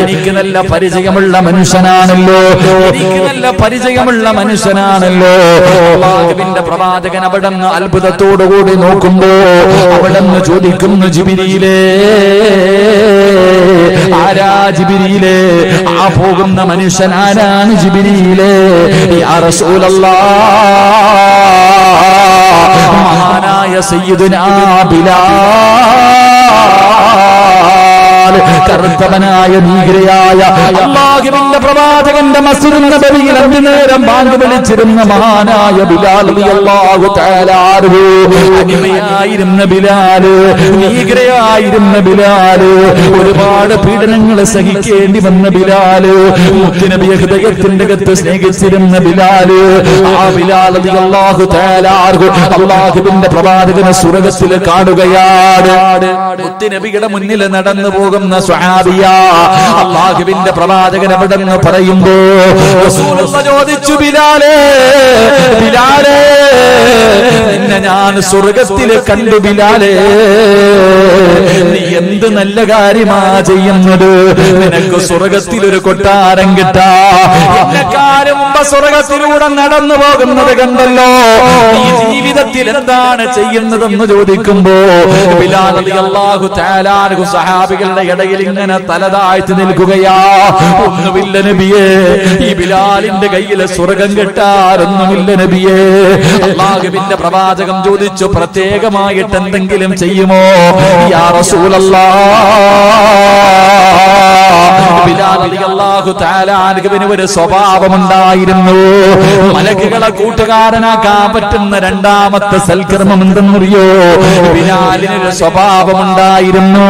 എനിക്ക് നല്ല പരിചയമുള്ള മനുഷ്യനാണല്ലോ, എനിക്ക് നല്ല പരിചയമുള്ള മനുഷ്യനാണല്ലോ. അല്ലാഹുവിന്റെ പ്രവാചകൻ അവിടുന്ന് അത്ഭുതത്തോടുകൂടി നോക്കുമ്പോ അവിടുന്ന് ചോദിക്കുന്നു, ജിബ്രീലേ, ആരാ ജിബ്രീലേ? ആ പോകുന്ന മനുഷ്യൻ ആരാണ് ജിബ്രീലേ? യാ റസൂലല്ലാഹ്, മഹാനായ സയ്യിദുനാ ബിലാൽ, കറുത്തവനായ ഭീകരയായ അല്ലാഹുവിന്റെ പ്രവാചകന്റെ മസ്ജിദുൻ നബവിയിൽ അന്തിനേരം ബാങ്ക് വിളിച്ചിരുന്ന മഹാനായ ബിലാൽ റളിയല്ലാഹു തആല അൻഹു. അടിമയായിരുന്ന ബിലാല്, ഭീകരയായിരുന്ന ബിലാല്, ഒരുപാട് പീഡനങ്ങൾ സഹിക്കേണ്ടി വന്ന ബിലാല്, മുത്തുനബിയെ ഹൃദയത്തിന്റെ അകത്ത് സ്നേഹിച്ചിരുന്ന ബിലാല്, ആ ബിലാൽ റളിയല്ലാഹു തആല അൻഹു അല്ലാഹുവിന്റെ പ്രവാചകനെ സ്വർഗ്ഗത്തിൽ കാണുകയാണ്. മുത്തുനബിയുടെ മുന്നിൽ നടന്നു പോകുന്ന സ്വഹാബിയ അല്ലാഹുവിന്റെ പ്രവാചകൻ അവിടെ നിന്ന് പറയുമ്പോ റസൂലുള്ളാഹി ചോദിച്ചു, ബിലാലേ, ബിലാലേ, നിന്നെ ഞാൻ സ്വർഗ്ഗത്തിൽ കണ്ടു ബിലാലേ, നീ എന്ത് നല്ല കാര്യമാ ചെയ്യുന്നത്? നിനക്ക് സ്വർഗ്ഗത്തിൽ ഒരു കൊട്ടാരം കിട്ടാ, എന്നെക്കാരും മുമ്പ് സ്വർഗ്ഗത്തിലൂടെ നടന്നു പോകുന്നത് കണ്ടല്ലോ, ഈ ജീവിതത്തിൽ എന്താണ് ചെയ്യുന്നതെന്ന് ചോദിക്കുമ്പോ ബിലാൽ റളിയല്ലാഹു തആല അൻഹു സഹാബികളുടെ ഇടയിൽ ഇങ്ങനെ തലതാഴ്ത്തി നിൽക്കുകയാ. ഒന്നുമില്ല നബിയേ, ഈ ബിലാലിന്റെ കയ്യിലെ സ്വർഗം കെട്ടാറൊന്നുമില്ല നബിയേ. അല്ലാഹുവിന്റെ പ്രവാചകൻ ചോദിച്ചു, പ്രത്യേകമായിട്ട് എന്തെങ്കിലും ചെയ്യുമോ? യാ റസൂലല്ലാഹ്, ബിലാൽ റളിയല്ലാഹു തആല അൻഹുവിന് ഒരു സ്വഭാവമുണ്ടായിരുന്നു. മലക്കുകളെ കൂട്ടുകാരനാക്കാൻ പറ്റുന്ന രണ്ടാമത്തെ സൽക്കർമ്മം എന്തെന്നറിയോ? ബിലാലിനൊരു സ്വഭാവമുണ്ടായിരുന്നു,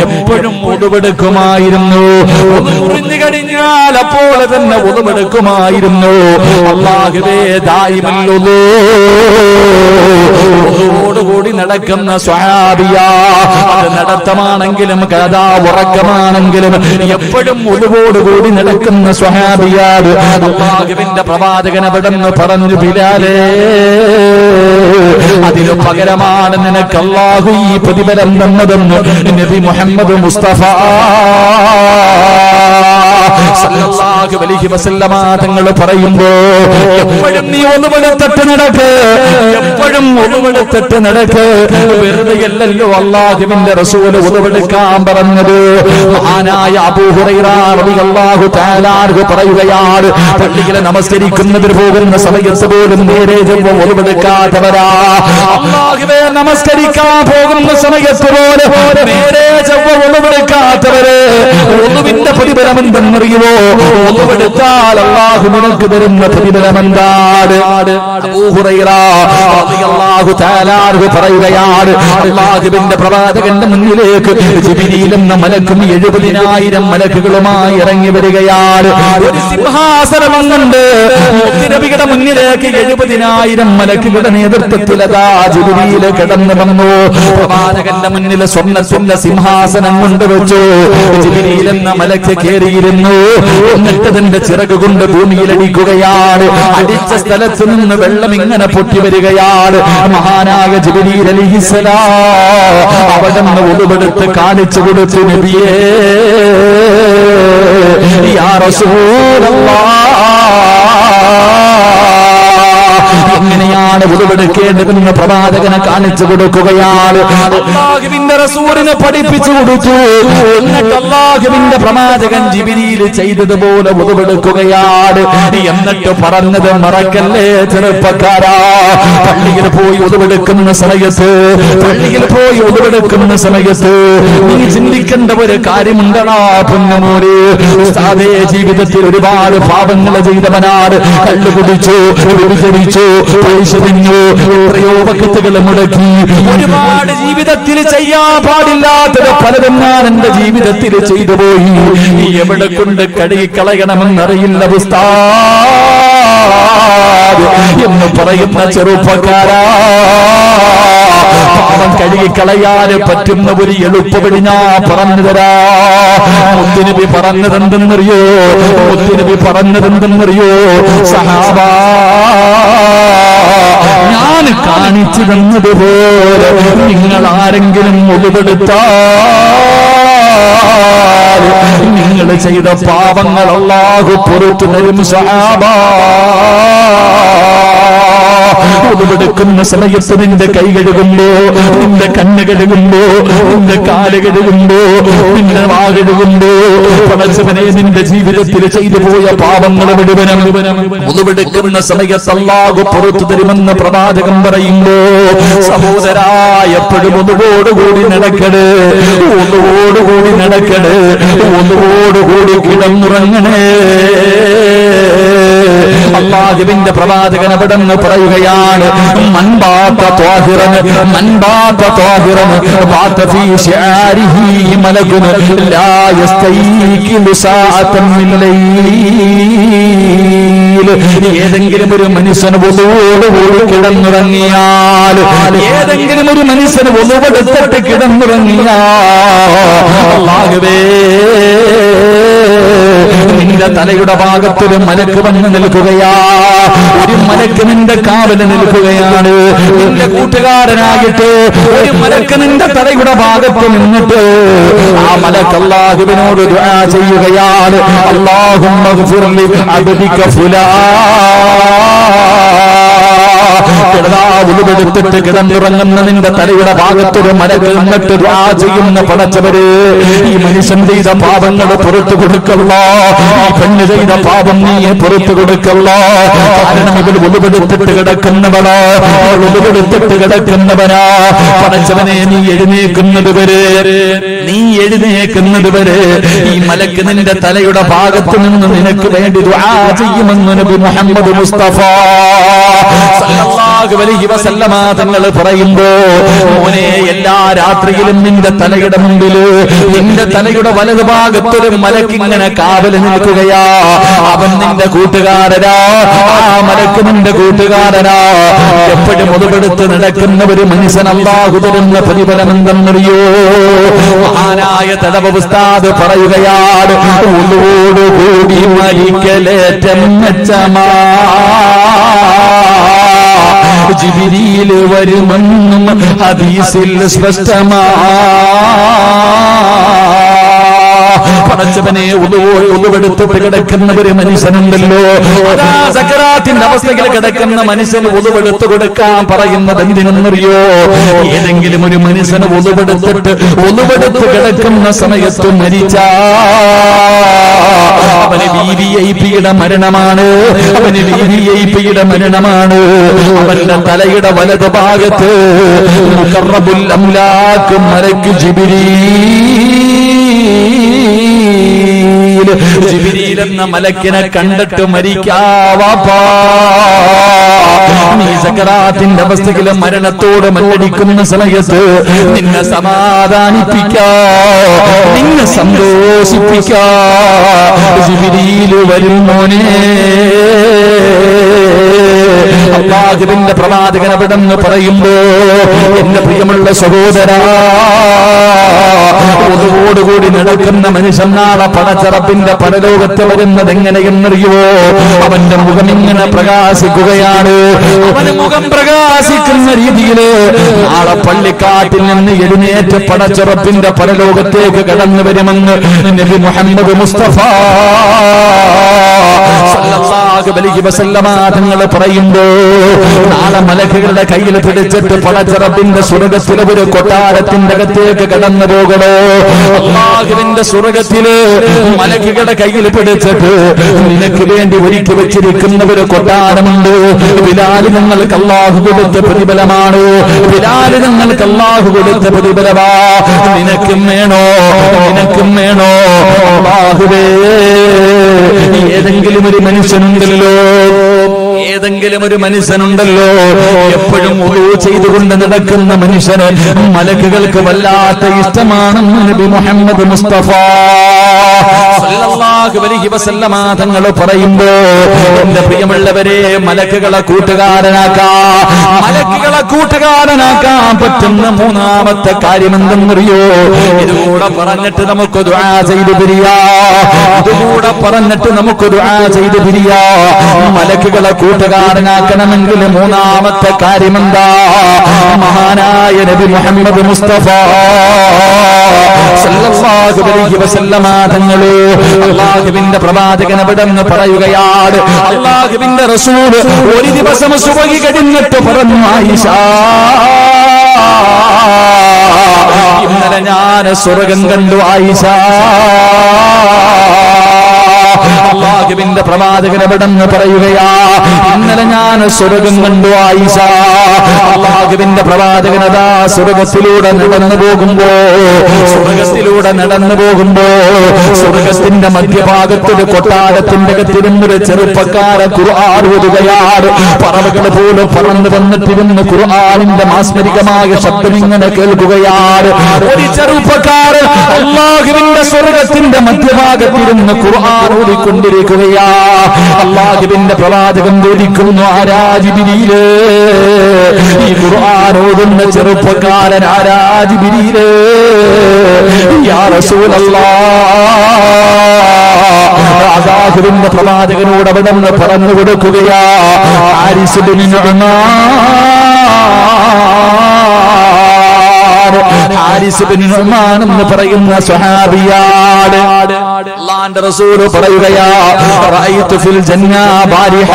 എപ്പോഴും ഉടുവെടുക്കുമായിരുന്നു. മുറിഞ്ഞു കഴിഞ്ഞാൽ അപ്പോൾ തന്നെ ഉടുവെടുക്കുമായിരുന്നു. അല്ലാഹുവേ, ദായിമല്ലോ ഓടുകൂടി നടക്കുന്ന സ്വഹാബിയ, അത് നടത്തമാണെങ്കിലും കഥാ ഉറക്കമാണെങ്കിലും എപ്പോഴും ഉടുവോടുകൂടി നടക്കുന്ന സ്വഹാബിയാണ്. അല്ലാഹുവിന്റെ പ്രവാചകൻ അവിടുന്ന് പറഞ്ഞു, ബിലാലേ, അതിനു പകരമാണ് നിനക്ക് അല്ലാഹു ഈ പ്രതിഫലം തന്നതെന്ന് നബി മുഹമ്മദ് മുസ്തഫ സല്ലല്ലാഹു അലൈഹി വസല്ലമ തങ്ങൾ പറയുമ്പോ, എപ്പോഴും നീ ഒന്നുപെടുത്തിട്ട് നടക്ക്, എപ്പോഴും ഒന്നുപെടുത്തിട്ട് നടക്ക്. വെറുതെയല്ലല്ലോ അല്ലാഹുവിന്റെ റസൂൽ ഒന്നുപെടുക്കാൻ പറഞ്ഞത്. മഹാനായ അബൂ ഹുറൈറ റളിയല്ലാഹു തആല അൻഹു പറയുകയാണ്, പള്ളിയിൽ നമസ്കരിക്കുന്നവർ പോകുന്ന സമയത്ത് പോലും നേരെ ചൊവ്വ ഒന്നുപെടുക്കാത്തവരാ. അല്ലാഹുവേ, നമസ്കരിക്കാൻ പോകുന്ന സമയത്ത് പോലും നേരെ ചൊവ്വ ഒന്നുപെടുക്കാത്തവര് ഒന്നുവിന്റെ പ്രതിഫലം എന്തെന്നറിയുമോ? ഒന്നുപെടുത്താൽ അല്ലാഹു നിനക്ക് തരുന്ന പ്രതിഫലം എന്താണ്? അബൂ ഹുറൈറ റളിയല്ലാഹു തആല അൻഹു പറയുകയാണ്, അല്ലാഹുവിന്റെ പ്രവാചകന്റെ മുന്നിലേക്ക് ജിബ്രീൽ എന്ന മലക്കും 70,000 മലക്കുകളുമായി ഇറങ്ങി വരികയാണ്. ഒരു സിംഹാസനം വന്നുണ്ട്. നബിയുടെ മുന്നിലേക്ക് 70,000 മലക്കുകളുടെ നേതൃത്വത്തിൽ അതാ ജിബ്രീൽ കടന്നു വന്നു. പ്രവാചകന്റെ മുന്നിൽ സ്വർണ്ണ സിംഹാസനം കൊണ്ടുവച്ചു. ജിബ്രീൽ എന്ന മലക്ക് കയറിയിരുന്നു. എന്നിട്ട് അതിന്റെ ചിറക് കൊണ്ട് ഭൂമിയിലടിക്കുകയാണ്. അടിച്ച സ്ഥലത്ത് നിന്ന് വെള്ളം ഇങ്ങനെ പൊട്ടി വരികയാണ്. മഹാനായ ജിബ്രീൽ അലൈഹിസ്സലാം അവിടുന്ന് ഉടുവെടുത്ത് കാണിച്ചു കൊടുത്തു, നബിയേ, യാ റസൂലല്ലാഹ്, എങ്ങനെയാണ് ഉടുവെടുക്കേണ്ടതെന്ന് പ്രവാചകനെ കാണിച്ചു കൊടുക്കുകയാണ്. അല്ലാഹുവിന്റെ റസൂലിനെ പഠിപ്പിച്ചു കൊടുത്തു. എന്നിട്ട് അല്ലാഹുവിന്റെ പ്രവാചകൻ ജിബ്രീൽ ചെയ്തതുപോലെ ഉടുവെടുക്കുകയാണ്. എന്നിട്ട് പറഞ്ഞത് മറക്കല്ലേ ചെറുപ്പക്കാരാ, പള്ളിയിൽ പോയി ഉടുവെടുക്കുന്ന സമയത്ത്, പള്ളിയിൽ പോയി ഉടുവെടുക്കുന്ന സമയത്ത് നീ ചിന്തിക്കേണ്ട ഒരു കാര്യമുണ്ടടാ പൊന്നുമോനെ. സാധേ ജീവിതത്തിൽ ഒരുപാട് പാപങ്ങൾ ചെയ്തവനാണ്. കള്ളു കുടിച്ചു, വ്യഭിചരിച്ചു, പൈസ തിന്നു, എത്രയോ വഖത്തുകൾ മുടക്കി, ഒരുപാട് ജീവിതത്തിൽ ചെയ്യാൻ പാടില്ലാത്തത് പലതും ഞാൻ എന്റെ ജീവിതത്തിൽ ചെയ്തു പോയി. എവിടെ കൊണ്ട് കഴുകിക്കളയണമെന്നറിയില്ല ഉസ്താദ് എന്ന് പറയുന്ന ചെറുപ്പക്കാരാ, പാപം കഴുകിക്കളയാന് പറ്റുന്ന ഒരു എളുപ്പവഴി ഞാൻ പറഞ്ഞു തരാ. മുത്തുനബി പറഞ്ഞതെന്തെന്നറിയോ? മുത്തുനബി പറഞ്ഞതെന്തെന്നറിയോ? സഹാബാ, ഞാൻ കാണിച്ചു തന്നതുപോലെ നിങ്ങൾ ആരെങ്കിലും ഒളിവെടുത്താൽ നിങ്ങൾ ചെയ്ത പാപങ്ങൾ അല്ലാഹു പുറത്തു തരും സഹാബാ. ഉടുവെടുക്കുന്ന സമയത്ത് നിന്റെ കൈ കഴുകുമ്പോ, നിന്റെ കണ്ണ് കഴുകുമ്പോ, നിന്റെ കാല് കഴുകുമ്പോ, നിന്റെ വാ കഴുകുമ്പോ, പടച്ചവനെ നിന്റെ ജീവിതത്തിൽ ചെയ്തു പോയ പാപങ്ങൾ മുഴുവനും ഉടുവെടുക്കുന്ന സമയത്ത് അല്ലാഹു പുറത്തു തരുമെന്ന് പ്രവാചകൻ പറയുമ്പോ, സഹോദരാ എപ്പോഴും ഒന്നുകൂടി നടക്കണേ, ഒന്നുകൂടി നടക്കണേ, ഒന്നുകൂടി കിടന്നുറങ്ങണേ. അല്ലാഹുവിന്റെ പ്രവാചകൻ അവിടെന്ന് പറയുകയാണ്, മൻബാത ത്വാഹിറൻ മൻബാത ത്വാഹിറൻ ബാത ഫീ ശിആരിഹി മലകുൻ ലാ യസ്തൈഖിലു സഅതൻ മിൻ ലൈൽ. ഏതെങ്കിലും ഒരു മനുഷ്യൻ ഒന്നുകൂടി കിടന്നുറങ്ങിയാൽ, ഏതെങ്കിലും ഒരു മനുഷ്യൻ ഒന്നുകൊടുത്തിട്ട് കിടന്നുറങ്ങിയാൽ, അല്ലാഹുവേ നിന്റെ തലയുടെ ഭാഗത്തൊരു മലക്ക് വന്ന് നിൽക്കുകയാ, ഒരു മലക്ക് നിന്റെ കാവല് നിൽക്കുകയാണ്. നിന്റെ കൂട്ടുകാരനായിട്ട് ഒരു മലക്ക് നിന്റെ തലയുടെ ഭാഗത്ത് നിന്നിട്ട് ആ മലക്ക് അല്ലാഹുവിനോട് ദുആ ചെയ്യുകയാണ്, അല്ലാഹുമ്മ ഗ്ഫിർ ലി അബ്ദിക ഉളുവെടുത്തിട്ട് കിടന്നുറങ്ങുന്ന നിന്റെ തലയുടെ ഭാഗത്തൊരു മലക്ക് നിന്നിട്ട് ദുആ ചെയ്യുന്ന പടച്ചവര്, ഈ മനുഷ്യൻ ചെയ്ത പാപങ്ങൾ പുറത്തു കൊടുക്കല്ലോ, ഈ പെണ്ണ് ചെയ്ത പാപം നീ പുറത്തു കൊടുക്കല്ലോ. കാരണം ഇവർ ഉളുവെടുത്തിട്ട് കിടക്കുന്നവനാ, ഉളുവെടുത്തിട്ട് കിടക്കുന്നവനാ. പടച്ചവനെ നീ എഴുന്നേക്കുന്നത് വരെ ഈ മലക്ക് നിന്റെ തലയുടെ ഭാഗത്ത് നിന്ന് നിനക്ക് വേണ്ടി ദുആ ചെയ്യുമെന്ന് നബി മുഹമ്മദ് മുസ്തഫ സല്ലല്ലാഹു അലൈഹി വസല്ലമ തങ്ങൾ പറയുമ്പോ, മോനെ എല്ലാ രാത്രിയിലും നിന്റെ തലയുടെ മുമ്പിൽ, നിന്റെ തലയുടെ വലതു ഭാഗത്തൊരു മലക്ക് ഇങ്ങനെ കാവല് നിൽക്കുകയാ. അവൻ നിന്റെ കൂട്ടുകാരനാ, ആ മലക്ക് നിന്റെ കൂട്ടുകാരനാ. എപ്പോഴും ഒതുപെടുത്ത് നടക്കുന്ന ഒരു മനുഷ്യൻ അല്ലാഹു തരുന്ന പ്രതിഫലം എന്തെന്നറിയോ? മഹാനായ തടവ ഉസ്താദ് പറയുകയാണ്, ഒന്നുകൂടി മരിക്കലേറ്റം മെച്ചമാ ജിബ്രീൽ വരുമെന്നും ഹദീസിൽ സ്പഷ്ടമാ. പടച്ചവനെ ഒന്നുവെടുത്തിട്ട് കിടക്കുന്ന ഒരു മനുഷ്യനുണ്ടല്ലോ, സക്കറാത്തിന്റെ അവസ്ഥയിൽ കിടക്കുന്ന മനുഷ്യന് ഒന്നുവെടുത്തു കൊടുക്കാൻ പറയുന്നത് എന്തിനെന്നറിയോ? ഏതെങ്കിലും ഒരു മനുഷ്യന് ഒന്നുവെടുത്ത് കിടക്കുന്ന സമയത്ത് മരിച്ചാ അവന് വിവിഐപിയുടെ മരണമാണ്, അവന് വിവിഐപിയുടെ മരണമാണ്. അവന്റെ തലയുടെ വലത് ഭാഗത്ത് മുഖറബുൽ അംലാക്ക് മലക്ക് ജിബ്രീൽ എന്ന മലക്കിനെ കണ്ടിട്ട് മരിക്കാവാപ്പാ. നീ സക്കറാത്തിന്റെ അവസ്ഥയിലെ മരണത്തോട് മല്ലടിക്കുന്ന സമയത്ത് നിന്നെ സമാധാനിപ്പിക്കാ, നിന്നെ സന്തോഷിപ്പിക്കാ ജിബ്രീൽ വരും മോനെ. അല്ലാഹുവിന്റെ പ്രവാചകൻ അവിടെന്ന് പറയുമ്പോ, എന്റെ പ്രിയമുള്ള സഹോദരാ, ഒന്നുകൂടി നടക്കുന്ന മനുഷ്യൻ നാളെ പടച്ചറപ്പിന്റെ പരലോകത്ത് വരുന്നത് എങ്ങനെയെന്നറിയോ? അവന്റെ മുഖം ഇങ്ങനെ പ്രകാശിക്കുകയാണ്. അവന് മുഖം പ്രകാശിക്കുന്ന രീതിയില് നാളെ പള്ളിക്കാട്ടിൽ നിന്ന് എഴുന്നേറ്റ് പടച്ചറപ്പിന്റെ പരലോകത്തേക്ക് കടന്നു വരുമെന്ന് നബി മുഹമ്മദ് മുസ്തഫ സല്ലല്ലാഹു അലൈഹി വസല്ലമ തങ്ങൾ പറയുമ്പോ, നാളെ മലക്കുകളുടെ കയ്യിൽ പിടിച്ചിട്ട് പടച്ചറപ്പിന്റെ സ്വർഗ്ഗത്തിലെ ഒരു കൊട്ടാരത്തിന്റെ അകത്തേക്ക് കടന്നു പോകണോ? അല്ലാഹുവിന്റെ സ്വർഗ്ഗത്തില് മലക്കുകളുടെ കയ്യിൽ പിടിച്ചിട്ട് നിനക്ക് വേണ്ടി ഒരുക്കി വെച്ചിരിക്കുന്ന ഒരു കൊട്ടാരമുണ്ട്. ബിലാൽ നിങ്ങൾക്ക് അല്ലാഹു കൊടുത്ത പ്രതിഫലമാണ്, ബിലാൽ നിങ്ങൾക്ക് അല്ലാഹു കൊടുത്ത പ്രതിഫലമാ. നിനക്കും വേണോ? നിനക്കും വേണോ? അല്ലാഹുവേ, ഏതെങ്കിലും ഒരു മനുഷ്യനുണ്ടല്ലോ, ഏതെങ്കിലും ഒരു മനുഷ്യനുണ്ടല്ലോ എപ്പോഴും ഉളൂ ചെയ്തുകൊണ്ട് നടക്കുന്ന മനുഷ്യന് മലക്കുകൾക്ക് വല്ലാത്ത ഇഷ്ടമാണെന്ന് നബി മുഹമ്മദ് മുസ്തഫ സല്ലല്ലാഹു അലൈഹി വസല്ലമ തങ്ങൾ പറയുമ്പോ, എന്റെ പ്രിയമുള്ളവരെ, മലക്കുകളെ കൂട്ടുകാരനാക്കാൻ പറ്റുന്ന മൂന്നാമത്തെ കാര്യം എന്തെന്നറിയോ? ഇതുകൂടെ പറഞ്ഞിട്ട് നമുക്ക് ദുആ ചെയ്തു പിരിയാ. ഇതുകൂടെ കൂടെ പറഞ്ഞിട്ട് നമുക്ക് ദുആ ചെയ്ത് പിരിയാ. മലക്കുകളെ കൂട്ടുകാരനാക്കണമെങ്കിൽ മൂന്നാമത്തെ കാര്യമെന്താ? മഹാനായ നബി മുഹമ്മദ് മുസ്തഫ സല്ലല്ലാഹു അലൈഹി വസല്ലമ തങ്ങളെ അല്ലാഹുവിന്റെ പ്രവാചകൻ അവിടെന്ന് പറയുകയാണ്. അല്ലാഹുവിന്റെ റസൂൽ ഒരു ദിവസം സുബഹി കഴിഞ്ഞിട്ട് പറഞ്ഞു, ആയിഷ, ഇന്നലെ ഞാൻ സ്വർഗ്ഗം കണ്ടു ആയിഷ. അല്ലാഹുവിന്റെ പ്രവാചകൻ എവിടെന്ന് പറയുകയാ, ഇന്നലെ ഞാൻ സ്വർഗ്ഗം കണ്ടു ആയിഷ. അല്ലാഹുവിന്റെ പ്രവാചകൻ അതാ സ്വർഗ്ഗത്തിലൂടെ നടന്നു പോകുമ്പോ സ്വർഗ്ഗത്തിന്റെ മധ്യഭാഗത്തൊരു കൊട്ടാരത്തിന്റെ അകത്തിരുന്നൊരു ചെറുപ്പക്കാരൻ ഖുർആൻ ഓതുകയാണ്. പറവകൾ പോലും പറന്നു വന്നിട്ടിരുന്ന് ഖുർആനിന്റെ മാസ്മരികമായ ശബ്ദം ഇങ്ങനെ കേൾക്കുകയാണ്. ഒരു ചെറുപ്പക്കാരൻ അല്ലാഹുവിന്റെ സ്വർഗ്ഗത്തിന്റെ മധ്യഭാഗത്തിരുന്ന് ഖുർആൻ ഓതിക്കൊണ്ടിരിക്കുകയാ. അല്ലാഹുവിന്റെ പ്രവാചകൻ ചോദിക്കുന്നു, ആരാ ജിബ്രീലേ? ഈ ഖുർആൻ ഓതുന്ന ചെറുപ്പക്കാരൻ ആരാ ജിബ്രീലേ? യാ റസൂലല്ലാഹ്, അല്ലാഹുവിന്റെ പ്രവാചകനോട് അവിടെ നിന്ന് പറഞ്ഞു കൊടുക്കുകയാ, ഹാരിസ് ഇബ്നു നുഅ്മാൻ എന്ന് പറയുന്ന സ്വഹാബിയാണ്. അല്ലാഹുവിന്റെ റസൂൽ പറയുകയാ, റഅയ്തു ഫിൽ ജന്ന ബാരിഹ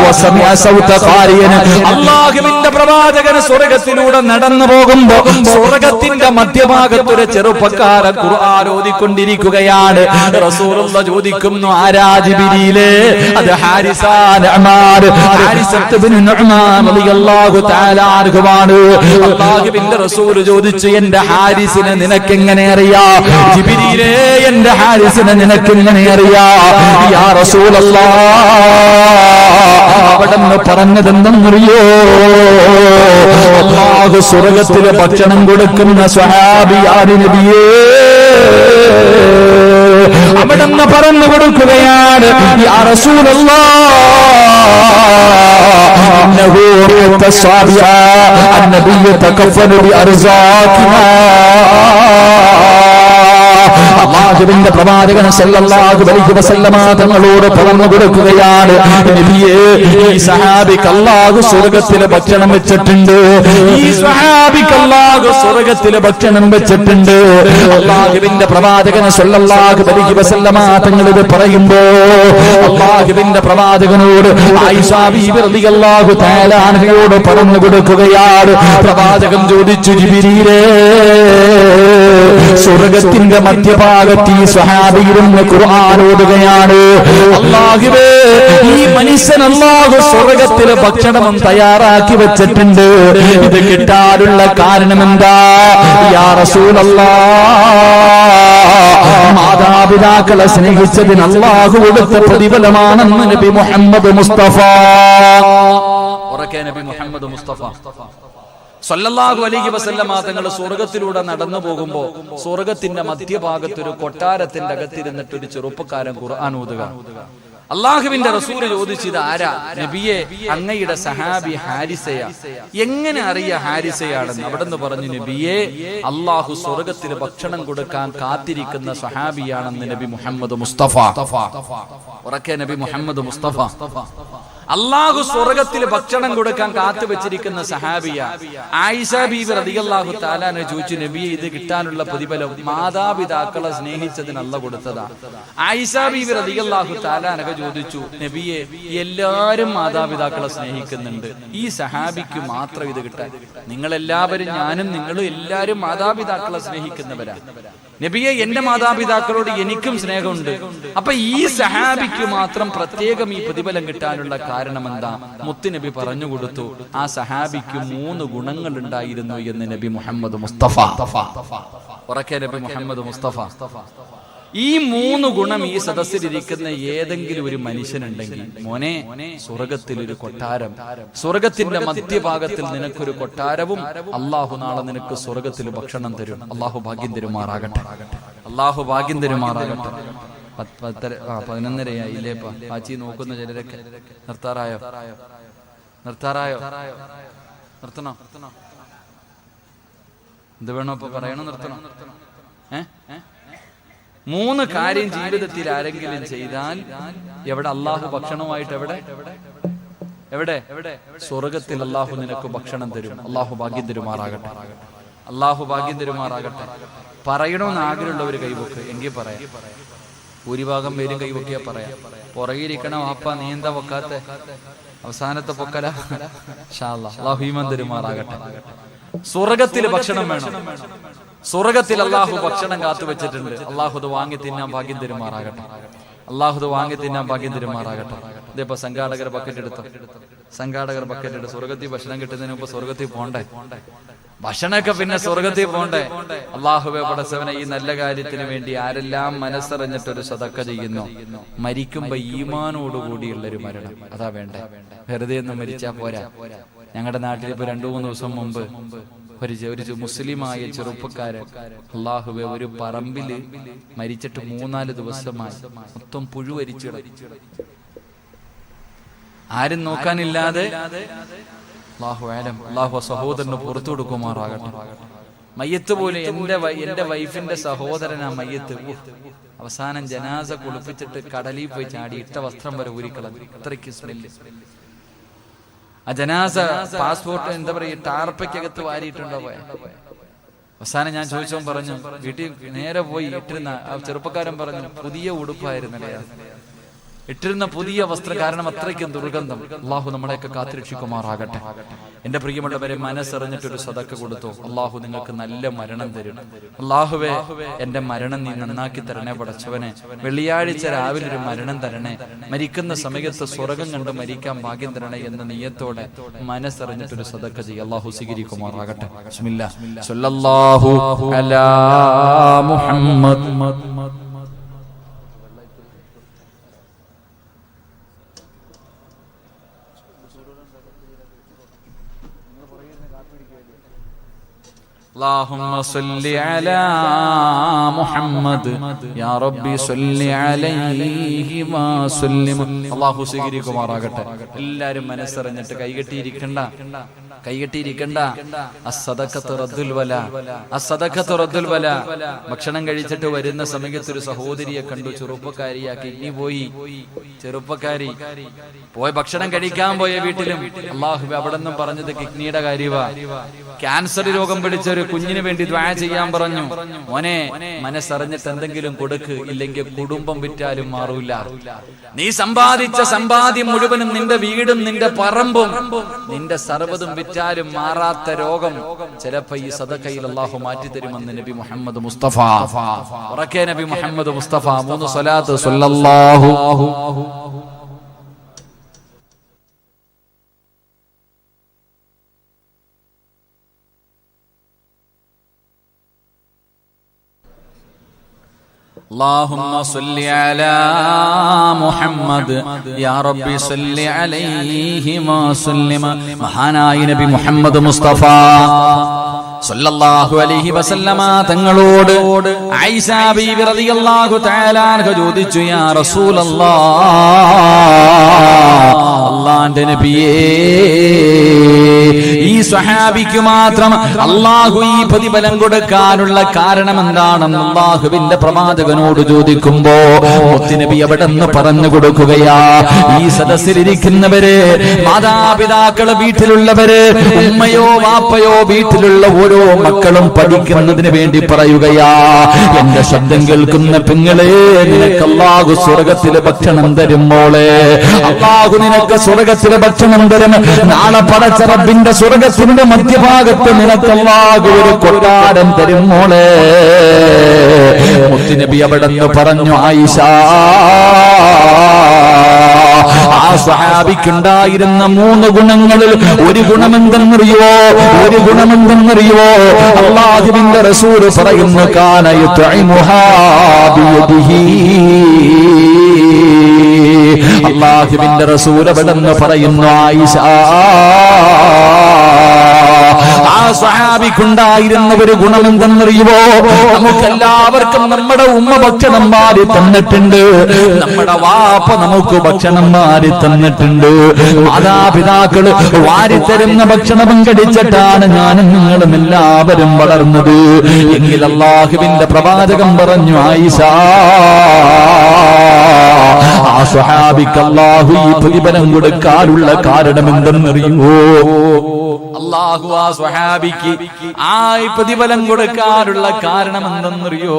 വസമിഅ സൗത ഖാരിയൻ. അല്ലാഹുവിന്റെ പ്രവാചകൻ സ്വർഗ്ഗത്തിലൂടെ നടന്നു പോകുമ്പോൾ സ്വർഗ്ഗത്തിന്റെ മധ്യഭാഗത്ത് ഒരു ചെറുപ്പക്കാരൻ ഖുർആൻ ഓതിക്കൊണ്ടിരിക്കുകയാണ്. റസൂലുള്ളാഹി ചോദിക്കുന്നു, ആരാ ജിബ്രീലേ? അത് ഹാരിസ നുഅ്മാൻ, ഹാരിസ ഇബ്നു നുഅ്മാൻ റളിയല്ലാഹു തആല അൻഹുവാണ്. അല്ലാഹുവിന്റെ റസൂൽ ചോദിച്ചു, എന്റെ ഹാരിസിനെ നിനക്കെങ്ങനെ അറിയാം? ജിബ്രീലേ, എന്റെ ഹാരിസിനെ നിനക്കെങ്ങനെ അറിയാം? യാ റസൂലല്ലാഹ്, അവിടെന്ന് പറഞ്ഞതെന്തെന്നറിയോ? അല്ലാഹു സ്വർഗ്ഗത്തിലെ ഭക്ഷണം കൊടുക്കുന്ന സ്വഹാബിയാണ് നബിയേ. അവിടെന്ന് പറഞ്ഞു കൊടുക്കുകയാണ്, യാ റസൂലല്ലാഹ്, ഇന്നഹു യതസാബിഅ അന്നബി യതകഫലു ബിഅർസാഖിനാ. അല്ലാഹുവിന്റെ പ്രവാചകൻ സല്ലല്ലാഹു അലൈഹി വസല്ലമ തങ്ങളോട് പറഞ്ഞു കൊടുക്കുകയാണ്, നബിയേ, ഈ സഹാബിക്ക് അല്ലാഹു സ്വർഗ്ഗത്തിലെ ഭക്ഷണം വെച്ചിട്ടുണ്ട്. ഈ സ്വഹാബിക്ക് അല്ലാഹു സ്വർഗ്ഗത്തിലെ ഭക്ഷണം വെച്ചിട്ടുണ്ട്. അല്ലാഹുവിന്റെ പ്രവാചകൻ സല്ലല്ലാഹു അലൈഹി വസല്ലമ തങ്ങൾ ഇത് പറയുമ്പോ അല്ലാഹുവിന്റെ പ്രവാചകനോട് ആയിഷ ബീവി റളിയല്ലാഹു തആല അൻഹയോട് പറഞ്ഞു കൊടുക്കുകയാണ്. പ്രവാചകൻ ചോദിച്ചു, ജിബ്രീലേ, സ്വർഗ്ഗത്തിന്റെ മധ്യഭാഗത്ത് ഈ സ്വഹാബിയിരുന്ന് ഖുർആൻ ഓതുകയാണ്. അല്ലാഹുവേ, ഈ മനുഷ്യൻ അല്ലാഹു സ്വർഗ്ഗത്തിലെ ഭക്ഷണം തയ്യാറാക്കി വെച്ചിട്ടുണ്ട്. ഇത് കിട്ടാനുള്ള കാരണം എന്താ? യാ റസൂലല്ലാഹ്, മാതാപിതാക്കളെ സ്നേഹിച്ചതിന് അല്ലാഹു കൊടുത്ത പ്രതിഫലമാണെന്ന് നബി മുഹമ്മദ് മുസ്തഫ. നബി മുഹമ്മദ് മുസ്തഫ സല്ലല്ലാഹു അലൈഹി വസല്ലമ തങ്ങൾ സ്വർഗ്ഗത്തിലൂടെ നടന്നു പോകുമ്പോ സ്വർഗ്ഗത്തിന്റെ മധ്യഭാഗത്ത് ഒരു കൊട്ടാരത്തിന്റെ അകത്തിരുന്നിട്ട് ഒരു ചെറുപ്പക്കാരൻ ഖുർആൻ ഓതുക. അല്ലാഹുവിന്റെ റസൂൽ ചോദിച്ചത്, ആരാ? നബിയെ, അങ്ങയുടെ സഹാബി ഹാരിസയാ. എങ്ങനെ അറിയാ ഹാരിസയാണെന്ന്? അവിടെന്ന് പറഞ്ഞു, നബിയെ, അല്ലാഹു സ്വർഗ്ഗത്തിന് ഭക്ഷണം കൊടുക്കാൻ കാത്തിരിക്കുന്ന സഹാബിയാണെന്ന് നബി മുഹമ്മദ് മുസ്തഫ. ഉറക്കെ നബി മുഹമ്മദ് മുസ്തഫ. അല്ലാഹു സ്വർഗ്ഗത്തിൽ ഭക്ഷണം കൊടുക്കാൻ കാത്തു വെച്ചിരിക്കുന്ന സഹാബിയ ആയിഷ ബീവി റളിയല്ലാഹു തആല അൻഹ ചോദിച്ചു, നബിയെ, ഇത് കിട്ടാനുള്ള പ്രതിഫലം മാതാപിതാക്കളെ സ്നേഹിച്ചതിന് അല്ലാഹു കൊടുത്തതാ. ആയിഷ ബീവി റളിയല്ലാഹു തആല അൻഹ ചോദിച്ചു, നബിയെ, എല്ലാവരും മാതാപിതാക്കളെ സ്നേഹിക്കുന്നുണ്ട്, ഈ സഹാബിക്ക് മാത്രം ഇത് കിട്ടാൻ? നിങ്ങളെല്ലാവരും, ഞാനും നിങ്ങളും എല്ലാവരും മാതാപിതാക്കളെ സ്നേഹിക്കുന്നവരാ. നബിയെ, എന്റെ മാതാപിതാക്കളോട് എനിക്കും സ്നേഹമുണ്ട്. അപ്പൊ ഈ സഹാബിക്ക് മാത്രം പ്രത്യേകം ഈ പ്രതിഫലം കിട്ടാനുള്ള കാരണം എന്താ? മുത്തുനബി പറഞ്ഞു കൊടുത്തു, ആ സഹാബിക്ക് 3 ഗുണങ്ങൾ ഉണ്ടായിരുന്നു എന്ന് നബി മുഹമ്മദ് മുസ്തഫ. ഉറക്കെ നബി മുഹമ്മദ് മുസ്തഫ. ഈ 3 ഗുണം ഈ സദസ്സിലിരിക്കുന്ന ഏതെങ്കിലും ഒരു മനുഷ്യനുണ്ടെങ്കിൽ, മോനെ, സ്വർഗത്തിൽ ഒരു കൊട്ടാരം, സ്വർഗത്തിന്റെ മധ്യഭാഗത്തിൽ നിനക്കൊരു കൊട്ടാരവും അള്ളാഹു നാളെ നിനക്ക് സ്വർഗത്തിൽ ഭക്ഷണം തരും. അള്ളാഹു ഭാഗ്യം തരുമാറാകട്ടെ. അള്ളാഹു ഭാഗ്യം തരുമാറാകട്ടെ. 11:30 പാച്ചി നോക്കുന്ന ചിലരൊക്കെ നിർത്താറായോ? നിർത്തണോ? എന്ത് വേണോ ഇപ്പൊ പറയണോ? നിർത്തണോ? 3 കാര്യം ജീവിതത്തിൽ ആരെങ്കിലും ചെയ്താൽ എവിടെ അള്ളാഹു ഭക്ഷണമായിട്ട് എവിടെ സ്വർഗത്തിൽ അള്ളാഹു നിനക്ക് ഭക്ഷണം തരും. അള്ളാഹു ഭാഗ്യം തരുമാറാകട്ടെ. അള്ളാഹു ഭാഗ്യം തരുമാറാകട്ടെ. പറയണമെന്ന് ആഗ്രഹമുള്ളവർ കൈവക്ക്, എങ്കിൽ പറയാം. ഭൂരിഭാഗം പേരും കൈവക്കിയാ പറയാം. പുറകിരിക്കണം വാപ്പ, നീ എന്താ പൊക്കാത്ത? അവസാനത്തെ പൊക്കല. അള്ളാഹു ഈമാൻ തരുമാറാകട്ടെ. സ്വർഗത്തിൽ ഭക്ഷണം വേണം. സ്വർഗത്തിൽ അള്ളാഹു ഭക്ഷണം കാത്തു വെച്ചിട്ടുണ്ട്. അള്ളാഹു അത് വാങ്ങി തിന്നാൻ ഭാഗ്യം തരുമാറാകട്ടെ. അള്ളാഹു അത് വാങ്ങി തിന്നാൻ ഭാഗ്യം തരുമാറാകട്ടെ. ഇതിപ്പോ സംഘാടകർ ബക്കറ്റ് എടുത്തു. സ്വർഗത്തിൽ ഭക്ഷണം കിട്ടുന്നതിന് മുമ്പ് സ്വർഗത്തിൽ പോണ്ടേ? ഭക്ഷണമൊക്കെ പിന്നെ സ്വർഗത്തിൽ പോണ്ടേ? അള്ളാഹുവേ പടച്ചവനെ, ഈ നല്ല കാര്യത്തിന് വേണ്ടി ആരെല്ലാം മനസ്സറിഞ്ഞിട്ടൊരു സദക്ക ചെയ്യുന്നു, മരിക്കുമ്പോ ഈമാനോടുകൂടിയുള്ളൊരു മരണം അതാ വേണ്ടേ. വെറുതെ ഒന്നും മരിച്ചാ പോരാ. ഞങ്ങളുടെ നാട്ടിൽ ഇപ്പൊ 2-3 ദിവസം മുമ്പ് ഒരു മുസ്ലിമായ ചെറുപ്പക്കാരൻ അള്ളാഹുവെ ഒരു പറമ്പില് മരിച്ചിട്ട് 3-4 ദിവസമായി. മൊത്തം പുഴുവരിച്ചു, ആരും നോക്കാനില്ലാതെ. അള്ളാഹു സഹോദരന് പുറത്തു കൊടുക്കുമാറാകട്ടെ. മയ്യത്ത് പോലെ എന്റെ വൈഫിന്റെ സഹോദരനാ മയ്യത്ത്. അവസാനം ജനാസ കുളിപ്പിച്ചിട്ട് കടലിൽ പോയി ചാടി, ഇട്ട വസ്ത്രം വരെ ഊരിക്കളഞ്ഞു. അത്രയ്ക്ക് സ്മെല്ല്. ആ ജനാസ പാസ്പോർട്ട് എന്താ പറയുക, ടാർപ്പയ്ക്കകത്ത് വാരിയിട്ടുണ്ടോ പോയ. അവസാനം ഞാൻ ചോദിച്ചവൻ പറഞ്ഞു, വീട്ടിൽ നേരെ പോയി ഇട്ടിരുന്ന ആ ചെറുപ്പക്കാരൻ പറഞ്ഞു, പുതിയ ഉടുപ്പായിരുന്നല്ലേ ഇട്ടിരുന്ന പുതിയ വസ്ത്രം, കാരണം അത്രയ്ക്കും ദുർഗന്ധം. അള്ളാഹു നമ്മളെയൊക്കെ കാത്തുരക്ഷിക്കുമാറാകട്ടെ. എന്റെ പ്രിയമുള്ളവരെ, മനസ്സറിഞ്ഞിട്ടൊരു സദക്ക കൊടുത്തു. അള്ളാഹു നിങ്ങൾക്ക് നല്ല മരണം തരും. അള്ളാഹുവേ, എന്റെ മരണം നീ നന്നാക്കി തരണേ പടച്ചവനെ. വെള്ളിയാഴ്ച രാവിലെ ഒരു മരണം തരണേ. മരിക്കുന്ന സമയത്ത് സ്വർഗം കണ്ട് മരിക്കാൻ ഭാഗ്യം തരണേ എന്ന നിയ്യത്തോടെ മനസ്സറിഞ്ഞിട്ടൊരു സദക്ക ചെയ്യുക. അള്ളാഹു സ്വീകരിക്കുമാറാകട്ടെ. ബിസ്മില്ലാഹ്. സ്വല്ലല്ലാഹു അലാ മുഹമ്മദ്. اللهم صل على محمد يا ربي صل عليه وسلم. അല്ലാഹു സ്വീകരിക്കുമാറാകട്ടെ. എല്ലാവരും മനസ്സറിഞ്ഞിട്ട് കൈകെട്ടിയിരിക്കണ്ട. ഭക്ഷണം കഴിച്ചിട്ട് വരുന്ന സമയത്ത് ഒരു സഹോദരിയെ കണ്ടു, ചെറുപ്പക്കാരിയാ, കിഡ്നി പോയി. ചെറുപ്പക്കാരി പോയി ഭക്ഷണം കഴിക്കാൻ പോയ വീട്ടിലും അല്ലാഹു അവിടെ നിന്നും പറഞ്ഞത് കിഡ്നിയുടെ കാര്യവാ. ക്യാൻസർ രോഗം പിടിച്ച ഒരു കുഞ്ഞിന് വേണ്ടി ദുആ ചെയ്യാൻ പറഞ്ഞു. മോനെ, മനസ്സറിഞ്ഞിട്ട് എന്തെങ്കിലും കൊടുക്ക്, ഇല്ലെങ്കിൽ കുടുംബം വിറ്റാലും മാറൂല. നീ സമ്പാദിച്ച സമ്പാദ്യം മുഴുവനും, നിന്റെ വീടും നിന്റെ പറമ്പും നിന്റെ സർവ്വതും വിറ്റാലും മാറാത്ത രോഗം ചിലപ്പോ ഈ സദഖയിൽ അല്ലാഹു മാറ്റി തരുമെന്ന് നബി മുഹമ്മദ് മുസ്തഫ. ഉറക്കെ നബി മുഹമ്മദ് മുസ്തഫ 3 സ്വലാത്ത് സ്വല്ലല്ലാഹു. اللهم صل على محمد يا ربي صل عليه وسلم. മഹാനായ നബി മുഹമ്മദ് മുസ്തഫ സല്ലല്ലാഹു അലൈഹി വസല്ലമ തങ്ങളോട് ആയിഷ ബീവി റളിയല്ലാഹു തആല അൻഹ ചോദിച്ചു, യാ റസൂലല്ലാഹ്, അല്ലാഹുവിന്റെ നബിയേ, ഈ സ്വഹാബിക്ക് മാത്രം അല്ലാഹു ഈ പ്രതിഫലം കൊടുക്കാനുള്ള കാരണം എന്താണെന്ന് അല്ലാഹുവിന്റെ പ്രവാചകനോട് ചോദിക്കുമ്പോ മുത്തുനബി അവിടെ നിന്ന് പറഞ്ഞു കൊടുക്കുകയാ. ഈ സദസ്സിലിരിക്കുന്നവര്, മാതാപിതാക്കള്, വീട്ടിലുള്ളവര്, ഉമ്മയോ വാപ്പയോ, വീട്ടിലുള്ള ഓരോ മക്കളും പഠിക്കുന്നതിന് വേണ്ടി പറയുകയാ. എന്റെ ശബ്ദം കേൾക്കുന്ന പെങ്ങളെ, നിനക്ക് അല്ലാഹു സ്വർഗത്തിലെ ഭക്ഷണം തരും മോളെ. അല്ലാഹു നിനക്ക് സ്വർഗത്തിലെ ഭക്ഷണം തരും. നാളെ പടച്ച റബ്ബിന്റെ സ്വർഗത്തിന്റെ മധ്യഭാഗത്ത് നിനക്ക് അല്ലാഹു ഒരു കൊട്ടാരം തരും മോളെ. മുത്തുനബി അവിടെ നിന്ന് പറഞ്ഞു, ആയിഷ, ആ സ്വഹാബിക്കുണ്ടായിരുന്ന 3 ഗുണങ്ങളിൽ ഒരു ഗുണമെന്തെന്നറിയോ? അല്ലാഹുവിന്റെ റസൂൽ പറയുന്നു, കാന യുത്ഇമുഹാ ബിയദിഹി. അല്ലാഹുവിന്റെ റസൂൽ അവിടെ നിന്ന് പറയുന്നു, ആയിഷ, ആ സ്വഹാബിക്കുണ്ടായിരുന്ന ഒരു ഗുണമെന്തെന്നറിയുമോ? നമുക്കെല്ലാവർക്കും നമ്മുടെ ഉമ്മ ഭക്ഷണം വാരി തന്നിട്ടുണ്ട്, നമ്മുടെ വാപ്പ നമുക്ക് ഭക്ഷണം വാരി തന്നിട്ടുണ്ട്. മാതാപിതാക്കൾ വാരിത്തരുന്ന ഭക്ഷണം കഴിച്ചിട്ടാണ് ഞാനും നിങ്ങളും എല്ലാവരും വളർന്നത്. എങ്കിൽ അല്ലാഹുവിന്റെ പ്രവാചകൻ പറഞ്ഞു, ആയിഷ, ആ സ്വഹാബിക്ക് അല്ലാഹു ഈ പ്രതിഫലം കൊടുക്കാനുള്ള കാരണം എന്തെന്നറിയുമോ? അല്ലാഹു ആ സ്വഹാബിക്ക് ആ പ്രതിഫലം കൊടുക്കാനുള്ള കാരണം എന്തെന്നറിയോ?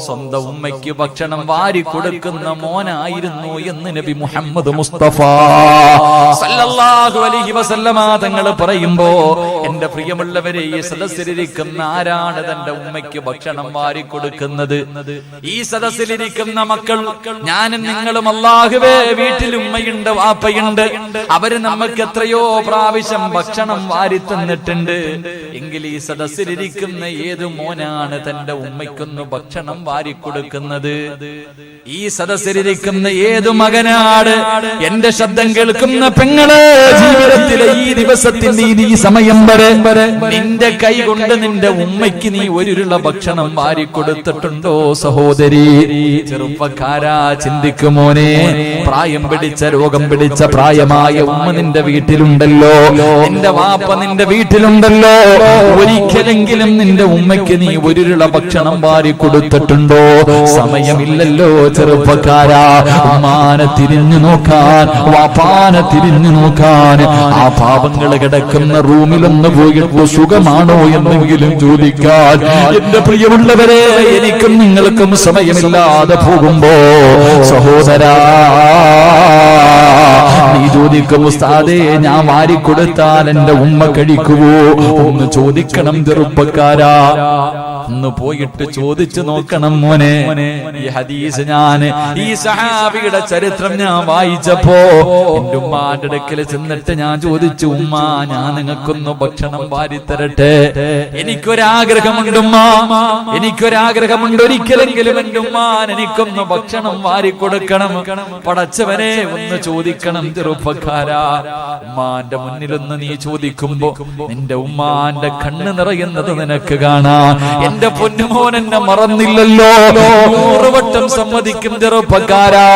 സ്വന്തം ഉമ്മയ്ക്ക് ഭക്ഷണം വാരി കൊടുക്കുന്ന മോനായിരുന്നു എന്ന് നബി മുഹമ്മദ് മുസ്തഫ സല്ലല്ലാഹു അലൈഹി വസല്ലമ തങ്ങൾ പറയുമ്പോ, എന്റെ പ്രിയമുള്ളവരെ, ഈ സദസ്സിലിരിക്കുന്ന ആരാണ് തന്റെ ഉമ്മയ്ക്ക് ഭക്ഷണം വാരി കൊടുക്കുന്നത്? ഈ സദസ്സിലിരിക്കുന്ന മക്കൾ, ഞാനും നിങ്ങളും. അല്ലാഹുവേ, വീട്ടിൽ ഉമ്മയുണ്ട്, വാപ്പയുണ്ട്, അവര് നമുക്ക് എത്രയോ പ്രാവശ്യം ഭക്ഷണം വാരി തന്നിട്ടുണ്ട്. എങ്കിൽ ഈ സദസ്സിലിരിക്കുന്ന ഏത് മോനാണ് തന്റെ ഉമ്മയ്ക്കൊന്ന് ഭക്ഷണം വാരി കൊടുക്കുന്നത്? ഈ സദസ്സിലിരിക്കുന്ന ഏതു മകനാണ്? എന്റെ ശബ്ദം കേൾക്കുന്ന പെങ്ങള്, ജീവിതത്തിലെ ഈ ദിവസത്തിന്റെ ഈ സമയം വരെ നിന്റെ കൈ കൊണ്ട് നിന്റെ ഉമ്മയ്ക്ക് നീ ഒരുരുള ഭക്ഷണം വാരി കൊടുത്തിട്ടുണ്ടോ? സഹോദരി, ചെറുപ്പക്കാരാ, ചിന്തിക്കുമോനെ. പ്രായം പിടിച്ച, രോഗം പിടിച്ച പ്രായമായ ഉമ്മ നിന്റെ വീട്ടിലുണ്ടല്ലോ, നിന്റെ വാപ്പ നിന്റെ വീട്ടിലുണ്ടല്ലോ. ഒരിക്കലെങ്കിലും നിന്റെ ഉമ്മയ്ക്ക് നീ ഒരുരുള ഭക്ഷണം വാരി കൊടുത്തിട്ടുണ്ടോ? സമയമില്ലല്ലോ ചെറുപ്പക്കാരാ. ഉമ്മാനെ തിരിഞ്ഞു നോക്കാൻ, വാപ്പാനെ തിരിഞ്ഞു നോക്കാൻ. ആ പാവങ്ങൾ കിടക്കുന്ന റൂമിലൊന്ന് പോയിട്ട് സുഖമാണോ എന്നെങ്കിലും ചോദിക്കാൻ എന്റെ പ്രിയമുള്ളവരെ, എനിക്കും നിങ്ങൾക്കും സമയമില്ലാതെ പോകുമ്പോ, സഹോദരാ, നീ ചോദിക്കും, ഉസ്താദേ, ഞാൻ വാരിക്കൊടുത്താൽ എന്റെ ഉമ്മ കഴിക്കുവോ? ഒന്ന് ചോദിക്കണം ചെറുപ്പക്കാരാ, ഒന്ന് പോയിട്ട് ചോദിച്ചു നോക്കണം മോനെ. ഈ ഹദീസ് ഈ സഹാബിയുടെ ചരിത്രം ഞാൻ വായിച്ചപ്പോ എന്റെ ഉമ്മാന്റെ അടുക്കൽ ചെന്നിട്ട് ഞാൻ ചോദിച്ചു, ഉമ്മ, ഞാൻ നിങ്ങൾക്കൊന്ന് ഭക്ഷണം വാരി തരട്ടെ? എനിക്കൊരാഗ്രഹമുണ്ട് ഉമ്മ, എനിക്കൊരാഗ്രഹമുണ്ട്. ഒരിക്കലെങ്കിലും എന്റെ ഉമ്മാൻ എനിക്കൊന്ന് ഭക്ഷണം വാരി കൊടുക്കണം. പടച്ചവനെ, ഒന്ന് ചോദിക്കണം ചെറുപ്പക്കാരാ. ഉമ്മാന്റെ മുന്നിലൊന്ന് നീ ചോദിക്കുമ്പോ നിന്റെ ഉമ്മാന്റെ കണ്ണ് നിറയുന്നത് നിനക്ക് കാണാം. എന്റെ പൊന്നുമോൻ എന്നെ മറന്നില്ലല്ലോ. 100 വട്ടം സമ്മതിക്കും ചെറുപ്പക്കാരാ.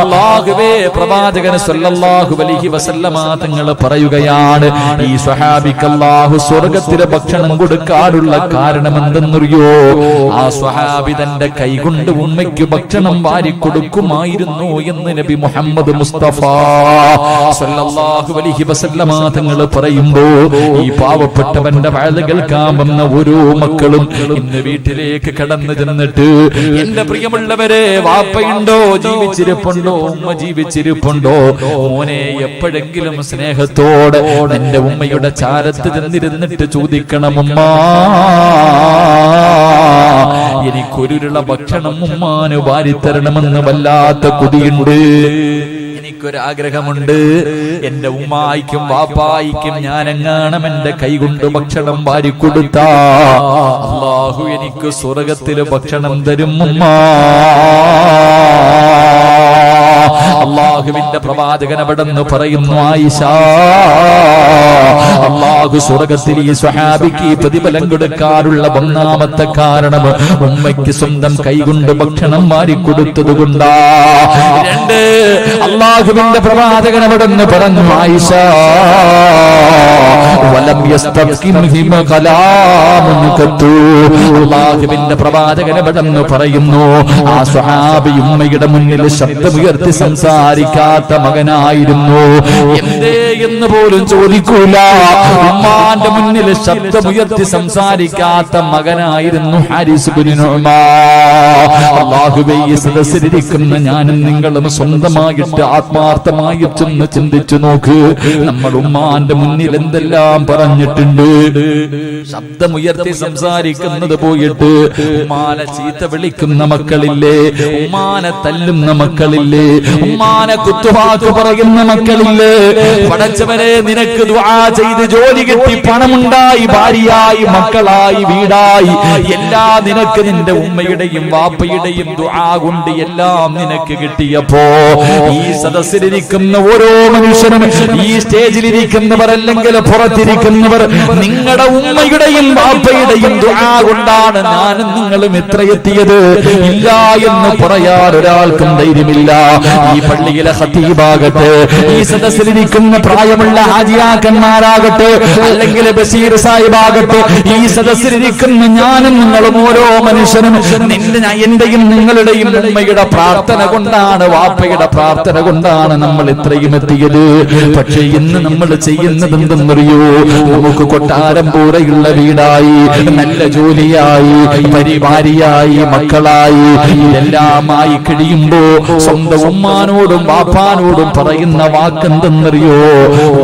അല്ലാഹുവേ, പ്രവാചകൻ സല്ലല്ലാഹു അലൈഹി വസല്ലമ തങ്ങൾ പറയുകയാണ്, ഈ സ്വഹാബിക്ക് അല്ലാഹു സ്വർഗ്ഗത്തിലെ ഭക്ഷണം കൊടുക്കാനുള്ള കാരണം എന്തെന്നറിയോ? ആ സ്വഹാബി തന്റെ കൈകൊണ്ട് ഉമ്മയ്ക്ക് ഭക്ഷണം വാരി കൊടുക്കുമായിരുന്നു എന്ന് നബി മുഹമ്മദ് മുസ്തഫ സല്ലല്ലാഹു അലൈഹി വസല്ലമ തങ്ങൾ പറയുമ്പോ, ഈ പാവപ്പെട്ടവന്റെ വഅദ് കേൾക്കാൻ വന്ന ഓരോ മക്കളും ഇന്ന് വീട്ടിലേക്ക് കടന്നു ചെന്നിട്ട്, എന്റെ പ്രിയമുള്ളവരെ, വാപ്പയുണ്ടോ, ജീവിച്ചിരിപ്പുണ്ടോ, ഉമ്മ ജീവിച്ചിരിപ്പുണ്ടോ? മോനെ, എപ്പോഴെങ്കിലും സ്നേഹത്തോടെ എന്റെ ഉമ്മയുടെ ചാരത്ത് ചെന്നിരുന്നിട്ട് ചോദിക്കണം, ഉമ്മ, എനിക്കൊരുരുള ഭക്ഷണം ഉമ്മാന് വാരിത്തരണമെന്ന് വല്ലാത്ത കൊതിയുണ്ട്, എനിക്കൊരാഗ്രഹമുണ്ട്. എന്റെ ഉമ്മായിക്കും വാപ്പായിക്കും ഞാനെങ്ങാണം എന്റെ കൈകൊണ്ട് ഭക്ഷണം വാരിക്കൊടുത്താ അല്ലാഹു എനിക്ക് സ്വർഗ്ഗത്തില് ഭക്ഷണം തരും ഉമ്മ. അല്ലാഹുവിന്റെ പ്രവാചകൻ അവിടെന്ന് പറയുന്നു, ആയിഷ, അല്ലാഹു സ്വർഗ്ഗത്തിൽ ഈ സ്വഹാബിക്ക് പ്രതിഫലം കൊടുക്കാനുള്ള ഒന്നാമത്തെ കാരണം ഉമ്മയ്ക്ക് സ്വന്തം കൈകൊണ്ട് ഭക്ഷണം വാരിക്കൊടുത്തത് കൊണ്ടാ. 2, അല്ലാഹുവിന്റെ പ്രവാചകൻ അവിടെന്ന് പറഞ്ഞു, ആയിഷ, വലം യസ്തഖിംഹിമ കലാമുൻ ഖത്തു. അല്ലാഹുവിന്റെ പ്രവാചകൻ അവിടെന്ന് പറയുന്നു, ആ സ്വഹാബി ഉമ്മയുടെ മുന്നിൽ ശബ്ദമുയർത്തി സംസാരിക്കാത്ത മകനായിരുന്നു. എന്തേ എന്ന് പോലും ചോദിക്കൂല. ഉമ്മാന്റെ മുന്നിൽ ശബ്ദമുയർത്തി സംസാരിക്കാത്ത മകനായിരുന്നു ഹാരിസ് ഇബ്നു നുഅ്മാൻ. അല്ലാഹുവേ, ഈ സദസ്സിലിരിക്കുന്ന ഞാനും നിങ്ങളും സ്വന്തമായിട്ട് ആത്മാർത്ഥമായി ചെന്ന് ചിന്തിച്ചു നോക്ക്. നമ്മൾ ഉമ്മാന്റെ മുന്നിൽ എന്തെല്ലാം പറഞ്ഞിട്ടുണ്ട്. ശബ്ദമുയർത്തി സംസാരിക്കുന്നത് പോയിട്ട് ഉമ്മാനെ ചീത്ത വിളിക്കുന്ന മക്കളില്ലേ, ഉമ്മാനെ തല്ലുന്ന മക്കളില്ലേ, ഉമ്മാനെ കുത്തുവാക്ക് പറയുന്ന മക്കളില്ലേ? പടച്ചവനെ, നിനക്ക് ദുആ ചെയ്ത ചെയ്ത് ജോലി കിട്ടി പണമുണ്ടായി ഭാര്യയായി മക്കളായി വീടായി എല്ലാം നിനക്ക് നിന്റെ ഉമ്മയുടെയും വാപ്പയുടെയും ദുആ കൊണ്ട് എല്ലാം നിനക്ക് കിട്ടിയപ്പോ ഈ സദസ്സിലിരിക്കുന്ന ഓരോ മനുഷ്യനും ഈ സ്റ്റേജിലിരിക്കുന്നവർ അല്ലെങ്കിൽ പുറത്തിരിക്കുന്നവർ നിങ്ങളുടെ ഉമ്മയുടെയും വാപ്പയുടെയും ദുആ കൊണ്ടാണ് ഞാനും നിങ്ങളും എത്രയെത്തിയത് ഇല്ല എന്ന് പറയാൻ ഒരാൾക്കും ധൈര്യമില്ല. ഈ പള്ളിയിലെ ഖതീബാകട്ടെ, ഈ സദസ്സിലിരിക്കുന്ന പ്രായമുള്ള ഹാജിയാക്കന്മാരാകട്ടെ, അല്ലെങ്കിൽ ബഷീർ സാഹിബാകട്ടെ, ഈ സദസ്സിലിരിക്കുന്ന ഞാനും നിങ്ങളും ഓരോ മനുഷ്യനും എന്റെയും നിങ്ങളുടെയും ഉമ്മയുടെ പ്രാർത്ഥന കൊണ്ടാണ് വാപ്പയുടെ പ്രാർത്ഥന കൊണ്ടാണ് നമ്മൾ ഇത്രയും എത്തിയത്. പക്ഷെ ഇന്ന് നമ്മൾ ചെയ്യുന്നത് എന്തെന്നറിയോ? നമുക്ക് കൊട്ടാരം പോലെയുള്ള വീടായി, നല്ല ജോലിയായി, പരിഭാര്യയായി, മക്കളായി, ഇതെല്ലാമായി കഴിയുമ്പോ സ്വന്തം ഉമ്മാനോടും വാപ്പാനോടും പറയുന്ന വാക്കെന്തെന്നറിയോ?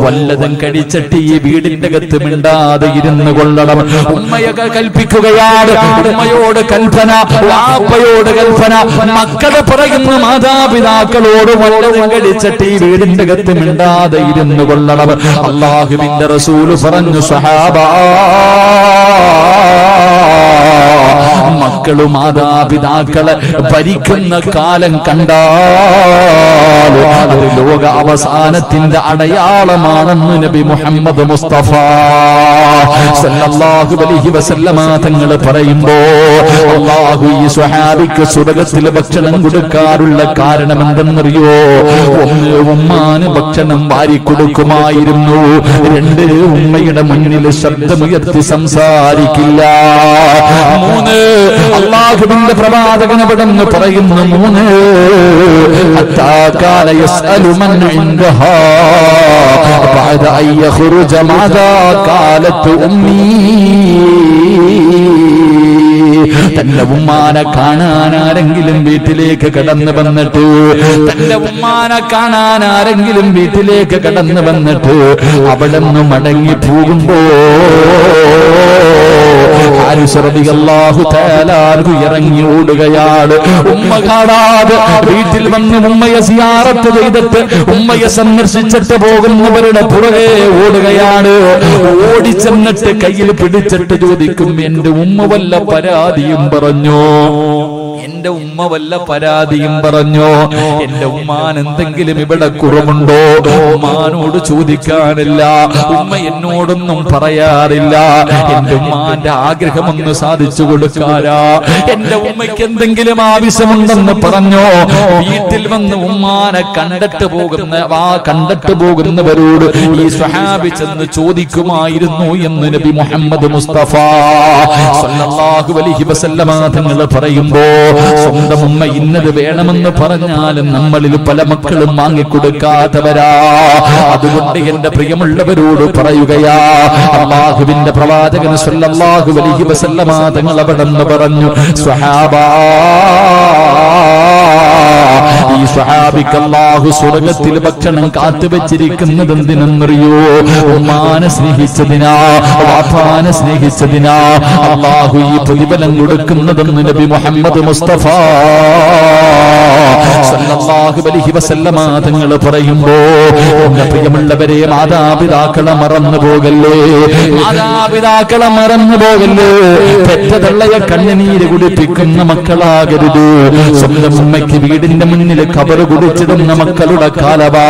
വല്ലതും കഴിച്ചിട്ട് ഈ വീടിന്റെ അകത്ത് മിണ്ടാതെ ഇരുന്ന് കൊള്ളണം. ഉമ്മയൊക്കെ കൽപ്പിക്കുകയാണ്, ഉമ്മയോട് കൽപ്പന, വാപ്പയോട് കൽപ്പന, മക്കളെ പറയുന്ന മാതാപിതാക്കളോട് വല്ലതും കഴിച്ചിട്ട് ഈ വീടിന്റെ അകത്ത് മിണ്ടാതെ ഇരുന്ന് കൊള്ളണം. അല്ലാഹുവിന്റെ റസൂല് പറഞ്ഞു, സ്വഹാബാ, മക്കളും മാതാപിതാക്കളെ ഭരിക്കുന്ന കാലം കണ്ടാൽ ഒരു ലോക അവസാനത്തിന്റെ അടയാളമാണെന്ന് നബി മുഹമ്മദ് മുസ്തഫ സല്ലല്ലാഹു അലൈഹി വസല്ലമ തങ്ങൾ പറയുമ്പോ അല്ലാഹു ഈ സ്വഹാബിക്ക് സ്വർഗ്ഗത്തിൽ ഭക്ഷണം കൊടുക്കാറുള്ള കാരണം എന്തെന്നറിയോ? ഒന്ന്, ഉമ്മാന് ഭക്ഷണം വാരി കൊടുക്കുമായിരുന്നു. രണ്ട്, ഉമ്മയുടെ മുന്നിൽ ശബ്ദമുയർത്തി സംസാരിക്കില്ല. മൂന്ന്, അല്ലാഹുവിന്റെ പ്രവാചകൻ അവിടെന്ന് പറയുന്നു, മൂന്ന്, ഹത്താ കാന യസ്അലു മൻ ഇൻദഹാ ബഅദ അൻ യഖ്റുജ മാദാ ഖാലത്ത് ഉമ്മീ. തന്റെ ഉമ്മാനെ കാണാൻ ആരെങ്കിലും വീട്ടിലേക്ക് കടന്നു വന്നിട്ട്, തന്റെ ഉമ്മാനെ കാണാൻ ആരെങ്കിലും വീട്ടിലേക്ക് കടന്നു വന്നിട്ട് അവിടെ നിന്ന് മടങ്ങി പോകുമ്പോ ഇറങ്ങി ഓടുകയാണ്. ഉമ്മ കാണാതെ വീട്ടിൽ വന്ന് ഉമ്മയെ സിയാറത്ത് ചെയ്തിട്ട് ഉമ്മയെ സന്ദർശിച്ചിട്ട് പോകുന്നവരുടെ പുറകെ ഓടുകയാണ്. ഓടിച്ചെന്നിട്ട് കയ്യിൽ പിടിച്ചിട്ട് ചോദിക്കും, എന്റെ ഉമ്മ വല്ല പരാതിയും പറഞ്ഞോ? എന്റെ ഉമ്മ വല്ല പരാതിയും പറഞ്ഞോ? എന്റെ ഉമ്മാൻ എന്തെങ്കിലും ഇവിടെ കുറവുണ്ടോ? ഉമ്മാനോട് ചോദിക്കാനില്ല, ഉമ്മ എന്നോടൊന്നും പറയാറില്ല. എന്റെ ഉമ്മാന്റെ ആഗ്രഹമൊന്ന് സാധിച്ചു കൊടുക്കാരാ? എന്റെ ഉമ്മയ്ക്ക് എന്തെങ്കിലും ആവശ്യമുണ്ടെന്ന് പറഞ്ഞോ? വീട്ടിൽ വന്ന് ഉമ്മാനെ കണ്ടിട്ട് പോകുന്നവരോട് ഈ സ്വഹാബി ചെന്ന് ചോദിക്കുമായിരുന്നു എന്ന് നബി മുഹമ്മദ് മുസ്തഫ സല്ലല്ലാഹു അലൈഹി വസല്ലമ തങ്ങൾ പറയുമ്പോ, സ്വന്തം ഉമ്മ ഇന്നത് വേണമെന്ന് പറഞ്ഞാലും നമ്മളിൽ പല മക്കളും വാങ്ങിക്കൊടുക്കാത്തവരാ. അതുകൊണ്ട് എന്റെ പ്രിയമുള്ളവരോട് പറയുകയാ, അല്ലാഹുവിന്റെ പ്രവാചകൻ സല്ലല്ലാഹു അലൈഹി വസല്ലമ തങ്ങൾ അവിടെന്ന് പറഞ്ഞു, സ്വഹാബാ, ഈ സ്വഹാബിക്ക് അല്ലാഹു സ്വർഗ്ഗത്തിൽ ഭക്ഷണം കാത്തുവച്ചിരിക്കുന്നത് എന്തിനെന്നറിയോ? ഉമ്മാനെ സ്നേഹിച്ചതിനാ, വാപ്പാനെ സ്നേഹിച്ചതിനാ അല്ലാഹു ഈ പ്രതിഫലം കൊടുക്കുന്നതെന്ന് നബി മുഹമ്മദ് മുസ്തഫ സല്ലല്ലാഹു അലൈഹി വസല്ലമ തങ്ങൾ പറയുമ്പോ, എന്റെ പ്രിയമുള്ളവരെ, മാതാപിതാക്കളെ മറന്നു പോകല്ലേ, മാതാപിതാക്കളെ മറന്നു പോകല്ലേ. പെറ്റതള്ളയെ കണ്ണുനീര് കുടിപ്പിക്കുന്ന മക്കളാകരുത്. സ്വന്തം ഉമ്മയ്ക്ക് വീടിന്റെ മുന്നിൽ ഖബർ കുടിച്ചിടുന്ന മക്കളുടെ കാലവാ.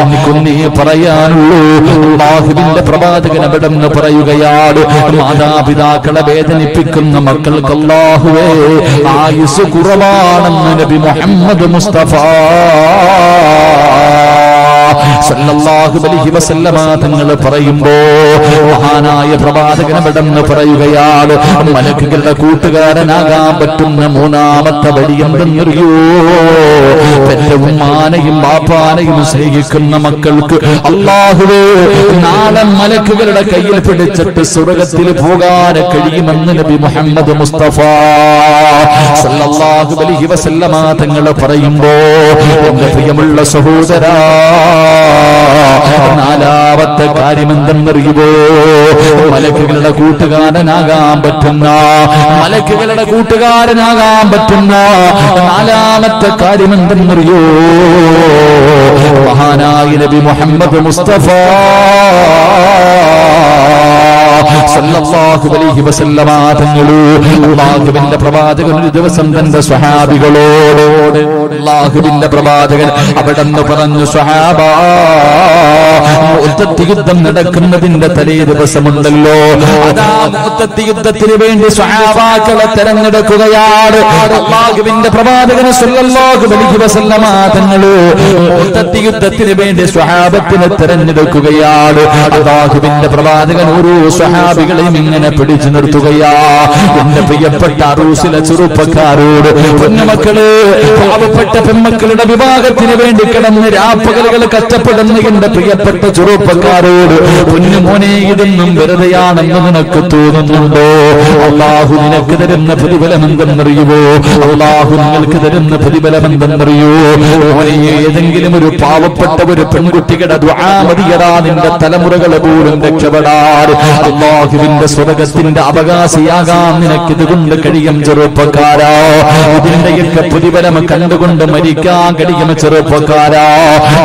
എനിക്കൊന്നേ പറയാനുള്ളൂ, അല്ലാഹുവിന്റെ പ്രവാചകൻ അവിടെന്ന് പറയുകയാണ്, മാതാപിതാക്കളെ വേദനിപ്പിക്കുന്ന മക്കൾക്ക് അല്ലാഹുവേ ആയുസ് കുറവാണെന്ന് നബി മുഹമ്മദ് മുസ്തഫ സല്ലല്ലാഹു അലൈഹി വസല്ലമ തങ്ങൾ പറയുമ്പോ, മഹാനായ പ്രവാചകൻ അവിടെന്ന് പറയുകയാണ്, മലക്കുകളുടെ കൂട്ടുകാരനാകാൻ പറ്റുന്ന മൂന്നാമത്തെ വഴി എന്തെന്നറിയോ? തന്റെ ഉമ്മാനെയും ബാപ്പാനെയും സ്നേഹിക്കുന്ന മക്കൾക്ക് അല്ലാഹുവേ നാളെ മലക്കുകളുടെ കയ്യിൽ പിടിച്ചിട്ട് സ്വർഗ്ഗത്തിൽ പോകാൻ കഴിയുമെന്ന് നബി മുഹമ്മദ് മുസ്തഫ സല്ലല്ലാഹു അലൈഹി വസല്ലമ തങ്ങൾ പറയുമ്പോ, എന്റെ പ്രിയമുള്ള സഹോദരാ, നാലാമത്തെ കാര്യം എന്തെന്നറിയുമോ? മലക്കുകളുടെ കൂട്ടുകാരനാകാൻ പറ്റുന്ന നാലാമത്തെ കാര്യം എന്തെന്നറിയോ? മഹാനായ നബി മുഹമ്മദ് മുസ്തഫ സല്ലല്ലാഹു അലൈഹി വസല്ലമ തങ്ങളു അല്ലാഹുവിന്റെ പ്രവാചകൻ ഒരു ദിവസം തന്റെ സ്വഹാബികളോട് അല്ലാഹുവിന്റെ പ്രവാചകൻ അവിടെന്ന് പറഞ്ഞു, സ്വഹാബാ, മുഅ്തത്ത് യുദ്ധം നടക്കുന്നതിന്റെ തലേ ദിവസമുണ്ടല്ലോ, അതാ മുഅ്തത്ത് യുദ്ധത്തിന് വേണ്ടി സ്വഹാബാക്കളെ തെരഞ്ഞെടുക്കുകയാണ്. അല്ലാഹുവിന്റെ പ്രവാചകൻ സല്ലല്ലാഹു അലൈഹി വസല്ലമ തങ്ങളു മുഅ്തത്ത് യുദ്ധത്തിന് വേണ്ടി സ്വഹാബത്തിനെ തെരഞ്ഞെടുക്കുകയാണ്. അല്ലാഹുവിന്റെ പ്രവാചകൻ ഒരു സ്വഹാബികളെയും ഇങ്ങനെ പിടിച്ചു നിർത്തുകയാ. എന്റെ പ്രിയപ്പെട്ട അറൂസിലെ ചെറുപ്പക്കാരോട്, പൊന്നുമക്കള്, പാവപ്പെട്ട പെൺമക്കളുടെ വിവാഹത്തിന് വേണ്ടി കിടന്ന് രാപ്പകലുകൾ കഷ്ടപ്പെടുന്ന എന്റെ പ്രിയപ്പെട്ട ചെറുപ്പക്കാരോട്, പൊന്നുമോനെ, ഇതൊന്നും വെറുതെയാണെന്ന് നിനക്ക് തോന്നുന്നുണ്ടോ? അല്ലാഹു നിനക്ക് തരുന്ന പ്രതിഫലം എന്തെന്നറിയുമോ? അല്ലാഹു നിങ്ങൾക്ക് തരുന്ന പ്രതിഫലം എന്തെന്നറിയോ? മോനെ, ഏതെങ്കിലും ഒരു പാവപ്പെട്ട ഒരു പെൺകുട്ടിയുടെ ദുആ മതിയടാ നിന്റെ തലമുറകളെ പോലും രക്ഷപ്പെടാൻ. അല്ലാഹുവിന്റെ സ്വർഗ്ഗത്തിന്റെ അവകാശിയാകാൻ നിനക്കിത് കൊണ്ട് കഴിയും ചെറുപ്പക്കാരാ. ഇതിന്റെയൊക്കെ പ്രതിഫലം കണ്ടുകൊണ്ട് മരിക്കാൻ കഴിയും ചെറുപ്പക്കാരാ.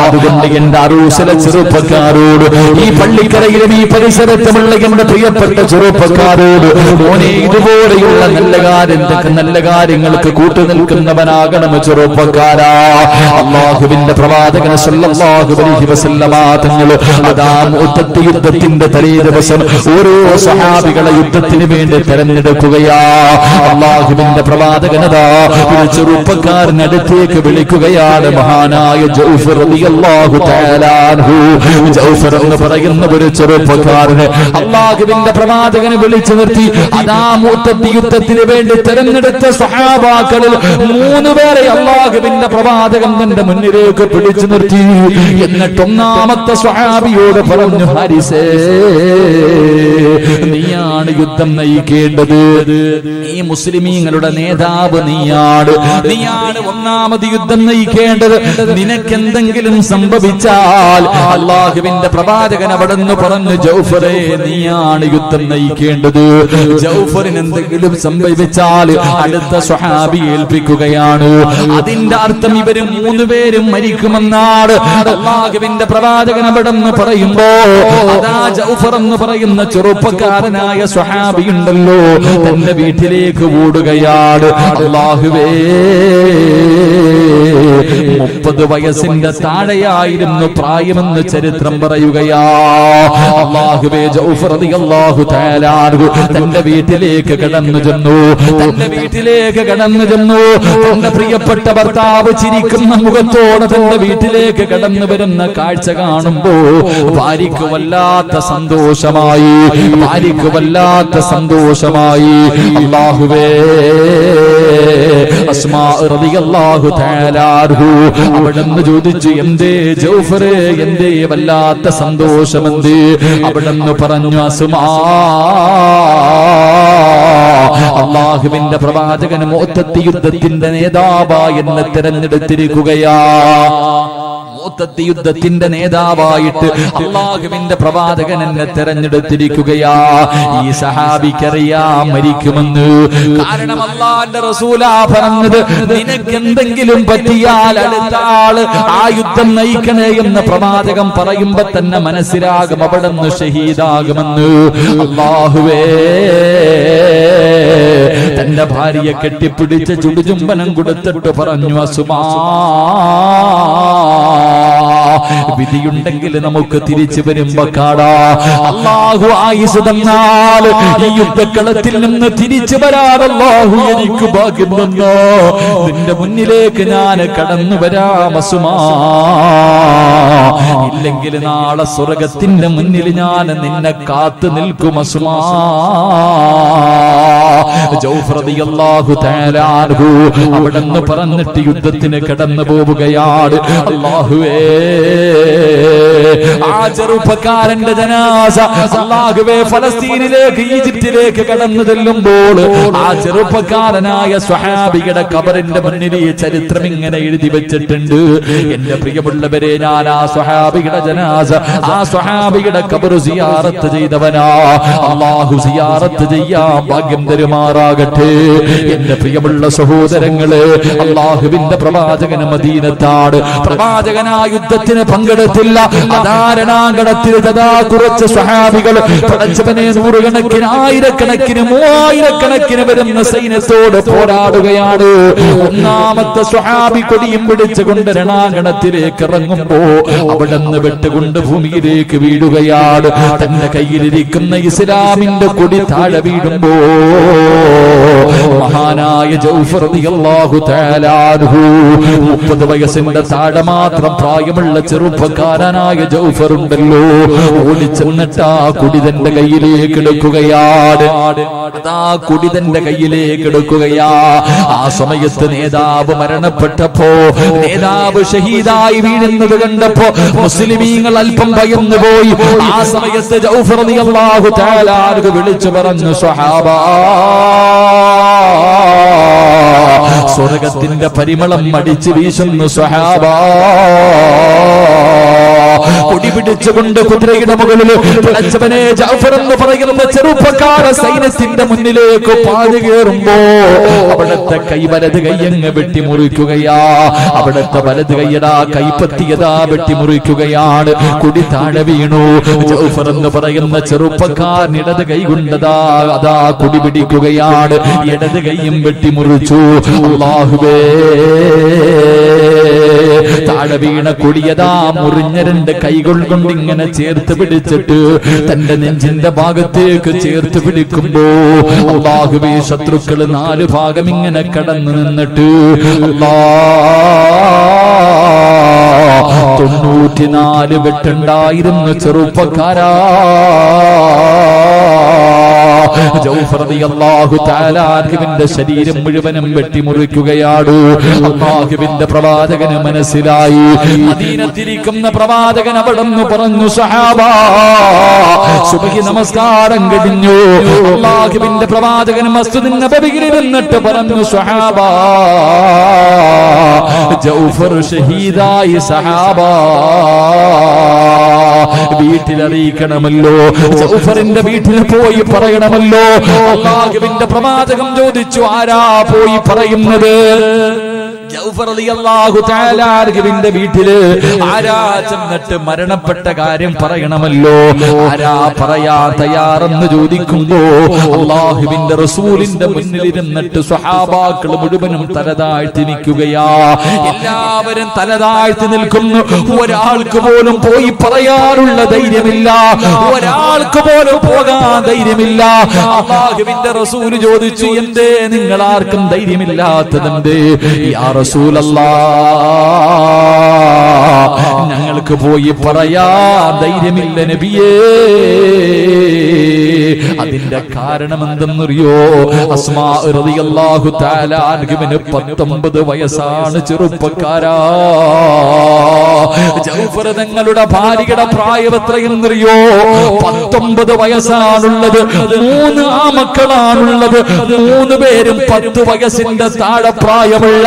അതുകൊണ്ട് എന്റെ അറൂസിലെ ചെറുപ്പക്കാരോട്, ഈ പള്ളിക്കരയിലും ഈ പരിസരത്തുമുള്ള എന്റെ പ്രിയപ്പെട്ട ചെറുപ്പക്കാരോട്, മോനെ, ഇതുപോലെയുള്ള നല്ല കാര്യങ്ങൾക്ക് കൂട്ടുനിൽക്കുന്നവനാകണം ചെറുപ്പക്കാരാ. അല്ലാഹുവിന്റെ പ്രവാചകൻ സല്ലല്ലാഹു അലൈഹി വസല്ലമ തങ്ങൾ അതാ മുഅ്തത്ത് യുദ്ധത്തിന്റെ തലേ ദിവസം ഓരോ സ്വഹാബികളെ യുദ്ധത്തിന് വേണ്ടി തെരഞ്ഞെടുക്കുകയാ. അല്ലാഹുവിന്റെ പ്രവാചകനതാ ഒരു ചെറുപ്പക്കാരൻ അടുത്തേക്ക് വിളിക്കുകയാണ്. മഹാനായ ജൗഫർ റളിയല്ലാഹു തആല അൻഹു. ജൗഫർ എന്ന് പറയുന്ന ഒരു ചെറുപ്പക്കാരനെ അല്ലാഹുവിന്റെ പ്രവാചകനെ വിളിച്ചു നിർത്തി. അതാ മുഅ്തത്ത് യുദ്ധത്തിന് വേണ്ടി തെരഞ്ഞെടുത്ത സ്വഹാബാക്കളിൽ 3 പേരെ അല്ലാഹുവിന്റെ പ്രവാചകൻ തന്റെ മുന്നിലേക്ക് പിടിച്ചു നിർത്തി. എന്നിട്ട് ഒന്നാമത്തെ സ്വഹാബിയോട് പറഞ്ഞു, ഹാരിസേ, നീയാണ് യുദ്ധം നയിക്കേണ്ടത്. ഈ മുസ്ലിമീങ്ങളുടെ നേതാവ് നീയാണ് ഒന്നാമത് യുദ്ധം നയിക്കേണ്ടത്. നിനക്കെന്തെങ്കിലും സംഭവിച്ചാൽ, അല്ലാഹുവിന്റെ പ്രവാചകൻ അവിടെന്ന് പറഞ്ഞു, ജൗഫറെ, നീയാണ് യുദ്ധം നയിക്കേണ്ടത്. ജൗഫറിന് എന്തെങ്കിലും സംഭവിച്ചാൽ അടുത്ത സ്വഹാബി ഏൽപ്പിക്കുകയാണ്. അതിന്റെ അർത്ഥം ഇവര് 3 പേരും മരിക്കുമെന്നാണ് അല്ലാഹുവിന്റെ പ്രവാചകൻ അവിടെന്ന് പറയുമ്പോ, അതാ ജൗഫർ എന്ന് പറയുന്ന ചെറുപ്പക്കാരനായ സ്വഹാബി ഉണ്ടല്ലോ, തന്റെ വീട്ടിലേക്ക് ഓടുകയാണ്. അല്ലാഹുവേ, 30 വയസ്സിന്റെ താഴെയായിരുന്നു പ്രായമെന്ന് ചരിത്രം പറയുകയാ. അല്ലാഹുവേ, ജൗഫർ റളിയല്ലാഹു തആല അൻഹു തന്റെ വീട്ടിലേക്ക് കടന്നു ചെന്നു. തന്റെ പ്രിയപ്പെട്ട ഭർത്താവ് ചിരിക്കുന്ന മുഖത്തോടെ തന്റെ വീട്ടിലേക്ക് കടന്നു വരുന്ന കാഴ്ച കാണുമ്പോ ഭാര്യയ്ക്ക് വല്ലാത്ത സന്തോഷമായി. അല്ലാഹുവേ, അസ്മാ റളിയല്ലാഹു തആല അൻഹു അവിടെന്ന് ചോദിച്ചു, എന്തേ ജൗഫറേ, എന്തേ വല്ലാത്ത സന്തോഷമെന്തേ? അവിടെന്ന് പറഞ്ഞു, അസ്മാ, അല്ലാഹുവിന്റെ പ്രവാചകൻ മുഅ്തത്ത് യുദ്ധത്തിന്റെ നേതാവായി എന്നെ തെരഞ്ഞെടുത്തിരിക്കുകയാ. മുഅ്തത്ത് യുദ്ധത്തിന്റെ നേതാവായിട്ട് അല്ലാഹുവിന്റെ പ്രവാചകൻ എന്നെ തെരഞ്ഞെടുത്തിരിക്കുകയാ. ഈ സഹാബിക്കറിയാം മരിക്കുമെന്ന്. കാരണം അല്ലാഹുവിന്റെ റസൂലാ പറഞ്ഞത്, നിനക്ക് എന്തെങ്കിലും പറ്റിയാൽ അടുത്ത ആള് ആ യുദ്ധം നയിക്കണേ എന്ന് പ്രവാചകൻ പറയുമ്പോ തന്നെ മനസ്സിലാകും അവിടെന്ന് ഷഹീദാകുമെന്ന്. അല്ലാഹുവേ, തന്റെ ഭാര്യയെ കെട്ടിപ്പിടിച്ച് ചുടുചുംബനം കൊടുത്തിട്ട് പറഞ്ഞു, അസുമാ, വിധിയുണ്ടെങ്കിൽ നമുക്ക് തിരിച്ചു വരുമ്പോ കാണാ. അല്ലാഹു ആയുസ് തന്നാൽ ഈ യുദ്ധക്കളത്തിൽ നിന്ന് തിരിച്ചു വരാൻ അല്ലാഹു എനിക്ക് ഭാഗ്യം തന്നോ. നിന്റെ മുന്നിലേക്ക് ഞാൻ കടന്നു വരാം അസുമാ. ഇല്ലെങ്കിൽ നാളെ സ്വർഗത്തിന്റെ മുന്നിൽ ഞാൻ നിന്നെ കാത്തു നിൽക്കും അസുമാ. ജൗഫർ റളിയല്ലാഹു തആല അൻഹു അവിടെന്ന് പറഞ്ഞിട്ട് യുദ്ധത്തിന് കടന്നു പോവുകയാണ്. അല്ലാഹുവേ, ആ ചെറുപ്പക്കാരന്റെ ജനാസ അല്ലാഹുവേ ഫലസ്തീനിലേക്ക്, ഈജിപ്തിലേക്ക് കടന്നു ചെല്ലുമ്പോൾ ആ ചെറുപ്പക്കാരനായ സ്വഹാബിയുടെ ഖബറിന്റെ മുന്നിൽ ഈ ചരിത്രം ഇങ്ങനെ എഴുതി വെച്ചിട്ടുണ്ട്. എന്റെ പ്രിയമുള്ളവരെ, ഞാൻ ആ സ്വഹാബിയുടെ ജനാസ, ആ സ്വഹാബിയുടെ ഖബർ സിയാറത്ത് ചെയ്തവനാ. അല്ലാഹു സിയാറത്ത് ചെയ്യാൻ ഭാഗ്യം തരുമാറാകട്ടെ. എന്റെ പ്രിയമുള്ള സഹോദരങ്ങളെ, അള്ളാഹുവിന്റെ പ്രവാചകൻ മദീനത്താണ്. പ്രവാചകൻ ആ യുദ്ധത്തിന് പങ്കെടുത്തില്ല. അധാരണാങ്കണത്തിൽ തഥാ കുറച്ച് സ്വഹാബികൾ പടച്ചവനെ നൂറുകണക്കിന് ആയിരക്കണക്കിന് മൂവായിരക്കണക്കിന് വരുന്ന സൈന്യത്തോട് പോരാടുകയാണ്. ഒന്നാമത്തെ സ്വഹാബി കൊടിയും പിടിച്ചുകൊണ്ട് രണാങ്കണത്തിലേക്ക് ഇറങ്ങുമ്പോ അവിടുന്ന് വെട്ടുകൊണ്ട് ഭൂമിയിലേക്ക് വീഴുകയാണ്. തന്റെ കയ്യിലിരിക്കുന്ന ഇസ്ലാമിന്റെ കൊടി താഴെ വീഴുമ്പോ മഹാനായ ജൗഫർ റളിയല്ലാഹു തആല അൻഹു 30 വയസ്സിന്റെ താഴെ മാത്രം പ്രായമുള്ള ചെറുപ്പക്കാരനായ ജൗഫർ ഉണ്ടല്ലോ, ഓടിച്ചെന്നിട്ട് ആ കൊടി തന്റെ കയ്യിലേക്ക് എടുക്കുകയാണ്. അതാ കൊടി തന്റെ കയ്യിലേക്ക് എടുക്കുകയാ. ആ സമയത്ത് നേതാവ് മരണപ്പെട്ടപ്പോ, നേതാവ് ഷഹീദായി വീഴുന്നത് കണ്ടപ്പോ മുസ്ലിമീങ്ങൾ അല്പം ഭയന്നു പോയി. ആ സമയത്ത് ജൗഫർ റളിയല്ലാഹു തആല അൻഹു വിളിച്ചു പറഞ്ഞു, സ്വഹാബാ, സ്വർഗത്തിന്റെ പരിമളം അടിച്ചു വീശുന്നു സ്വഹാബാ. കൊടി പിടിച്ചുകൊണ്ട് കുതിരയുടെ മുകളിൽ പടച്ചവനെ ജഅഫർ എന്ന് പറയുന്ന ചെറുപ്പക്കാര സൈന്യത്തിന്റെ മുന്നിലേക്ക് പാഞ്ഞു കയറുമ്പോ അവിടുത്തെ കൈ വലത് കൈയങ്ങ് വെട്ടിമുറിക്കുകയാ. അവിടുത്തെ വലത് കൈയടാ കൈപ്പത്തിയതാ വെട്ടിമുറിക്കുകയാണ്. കൊടി താഴെ വീണു. ജഅഫർ എന്ന് പറയുന്ന ചെറുപ്പക്കാരൻ ഇടത് കൈ കൊണ്ടതാ അതാ കൊടി പിടിക്കുകയാണ്. ഇടത് കൈയും വെട്ടിമുറിച്ചു. അല്ലാഹുവേ, താഴെ വീണ കൊടിയതാ മുറിഞ്ഞ രണ്ട് കൈകൾ കൊണ്ട് ഇങ്ങനെ ചേർത്ത് പിടിച്ചിട്ട് തന്റെ നെഞ്ചിന്റെ ഭാഗത്തേക്ക് ചേർത്ത് പിടിക്കുമ്പോ അല്ലാഹുവേ, ശത്രുക്കള് 4 ഭാഗം ഇങ്ങനെ കടന്നു നിന്നിട്ട് 94 വെട്ടുണ്ടായിരുന്നു ചെറുപ്പക്കാരാ. ജൗഫർ റളിയല്ലാഹു തആല അൻഹുവിന്റെ ശരീരം മുഴുവനും വെട്ടിമുറിക്കുകയാണ്. അല്ലാഹുവിന്റെ പ്രവാചകന് മനസ്സിലായി. മദീനത്തിരിക്കുന്ന പ്രവാചകൻ അവിടുന്ന് പറഞ്ഞു, സ്വഹാബാ, സുബ്ഹി നമസ്കാരം കഴിഞ്ഞു. അല്ലാഹുവിന്റെ പ്രവാചകൻ മസ്ജിദുൻ നബവിയിൽ ഇരുന്നിട്ട് പറഞ്ഞു, സ്വഹാബാ, ജൗഫർ ഷഹീദായി സഹാബാ. വീട്ടിലറിയിക്കണമല്ലോ, ജൗഫറിന്റെ വീട്ടിൽ പോയി പറയണമല്ലോ. അല്ലാഹുവിന്റെ പ്രവാചകൻ ചോദിച്ചു, ആരാ പോയി പറയുന്നത്? ജൗഫർ റളിയല്ലാഹു തആല അൻഹുവിന്റെ വീട്ടില് ആരാ ചെന്നിട്ട് മരണപ്പെട്ട കാര്യം പറയണമല്ലോ? ആരാ പറയാ തയ്യാറെന്ന് ചോദിക്കുമ്പോ അല്ലാഹുവിന്റെ റസൂലിന്റെ മുന്നിൽ ഇരുന്നിട്ട് സ്വഹാബാക്കൾ മുഴുവനും തലതാഴ്ത്തി നിൽക്കുകയാ. എല്ലാവരും തലതാഴ്ത്തി നിൽക്കുന്നു. ഒരാൾക്ക് പോലും പോയി പറയാനുള്ള ധൈര്യമില്ല. ഒരാൾക്ക് പോലും പോകാൻ ധൈര്യമില്ല. അല്ലാഹുവിന്റെ റസൂൽ ചോദിച്ചു, എന്തേ നിങ്ങൾ ആർക്കും ധൈര്യമില്ലാത്തതെന്തേ? യാ റസൂലല്ലാഹ്, ഞങ്ങൾക്ക് പോയി പറയാ ധൈര്യമില്ല നബിയേ. അതിന്റെ കാരണം എന്തെന്നറിയോ? അസ്മാ റളിയല്ലാഹു തആല അൻഹുവിന് 19 വയസ്സാണ് ചെറുപ്പക്കാരാ. ജൗഫർ തങ്ങളുടെ ഭാര്യയുടെ പ്രായം എത്രയെന്നറിയോ? 19 വയസ്സാണുള്ളത്. 3 ആമക്കളാണുള്ളത്. 3 പേരും 10 വയസ്സിന്റെ താഴെ പ്രായമുള്ള,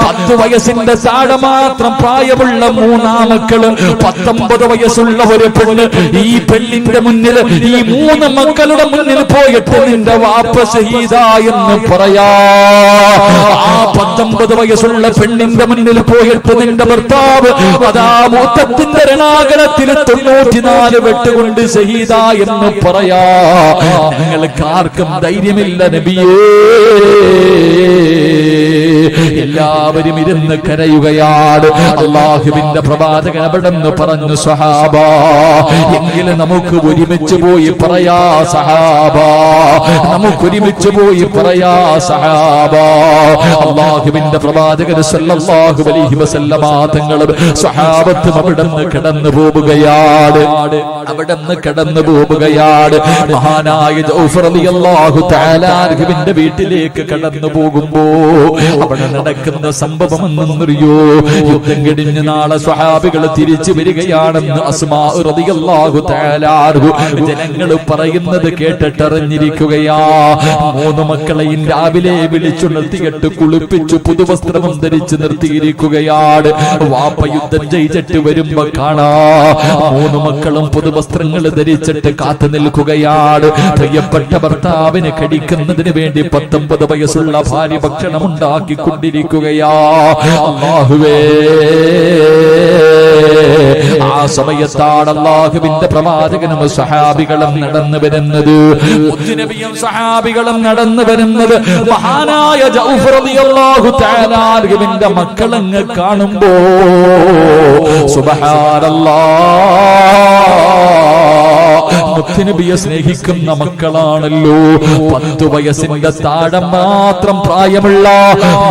10 വയസ്സിന്റെ താഴെ മാത്രം പ്രായമുള്ള 3 ആമക്കള്. 19 വയസ്സുള്ള ഒരു പെണ്ണ്. ഈ പെണ്ണിന്റെ മുന്നിൽ, ഈ 3 മക്കളുടെ മുന്നിൽ പോയിട്ട് നിന്റെ വാപ്പ ഷഹീദായെന്ന് പറയാ. ആ 19 വയസ്സുള്ള പെണ്ണിന്റെ മുന്നിൽ പോയിട്ട് നിന്റെ ഭർത്താവ് അതാ മൂത്തത്തിന്റെ രണാകണത്തിൽ 94 വെട്ടുകൊണ്ട് ഷഹീദായെന്ന് പറയാ. ഞങ്ങൾക്ക് ആർക്കും ധൈര്യമില്ല നബിയേ. എല്ലാവരും ഇരുന്ന് കരയുകയാണ്. അല്ലാഹുവിന്റെ പ്രവാചകൻ അവിടെന്ന് പറഞ്ഞു, സഹാബാ, എങ്കിലും നമുക്ക് ഒരുമിച്ച് പോയി പറയാ സഹാബാ, നമുക്ക് ഒരുമിച്ച് പോയി പറയാ സഹാബാ. അല്ലാഹുവിന്റെ പ്രവാചകൻ സല്ലല്ലാഹു അലൈഹി വസല്ലമ തങ്ങളും സഹാബത്തും അവിടെന്ന് കടന്നു പോവുകയാണ്. അവിടെന്ന് കടന്നു പോവുകയാണ്. മഹാനായ ജൗഫർ റളിയല്ലാഹു തആല അൻഹുവിന്റെ വീട്ടിലേക്ക് കടന്നു പോകുമ്പോ അവിടെ നടക്കുന്ന സംഭവം എന്നറിയോ? യുദ്ധം കഴിഞ്ഞ് നാളെ സ്വഹാബികൾ തിരിച്ചു തിരിച്ചു വരികയാണെന്ന് അസ്മാ റളിയല്ലാഹു തആല ജനങ്ങൾ പറയുന്നത് കേട്ടിട്ടറിഞ്ഞിരിക്കുകയാ. 3 മക്കളെയും രാവിലെ വിളിച്ചുണർത്തിയിട്ട് കുളിപ്പിച്ചു പുതുവസ്ത്രവും ധരിച്ച് നിർത്തിയിരിക്കുകയാണ്. വാപ്പ യുദ്ധം ജയിച്ചിട്ട് വരുമ്പോ കാണാ 3 മക്കളും പുതുവസ്ത്രങ്ങൾ ധരിച്ചിട്ട് കാത്തു നിൽക്കുകയാണ്. പ്രിയപ്പെട്ട ഭർത്താവിന് കടിക്കുന്നതിന് വേണ്ടി 19 വയസ്സുള്ള ഭാര്യ ഭക്ഷണം ഉണ്ടാക്കിക്കൊണ്ടിരിക്കുകയാ. അല്ലാഹുവേ, ആ സമയത്താണ് അല്ലാഹുവിന്റെ പ്രവാചകനും സഹാബികളും നടന്നു വരുന്നത്. മുത്തുനബിയും സഹാബികളും നടന്നു വരുന്നത് മഹാനായ ജൗഫർ റളിയല്ലാഹു തആല അൻഹുവിന്റെ മക്കളങ്ങ് കാണുമ്പോ സുബ്ഹാനല്ലാഹ്, മുത്തുനബിയെ സ്നേഹിക്കുന്ന മക്കളാണല്ലോ. 10 വയസ്സിന്റെ താഴെ മാത്രം പ്രായമുള്ള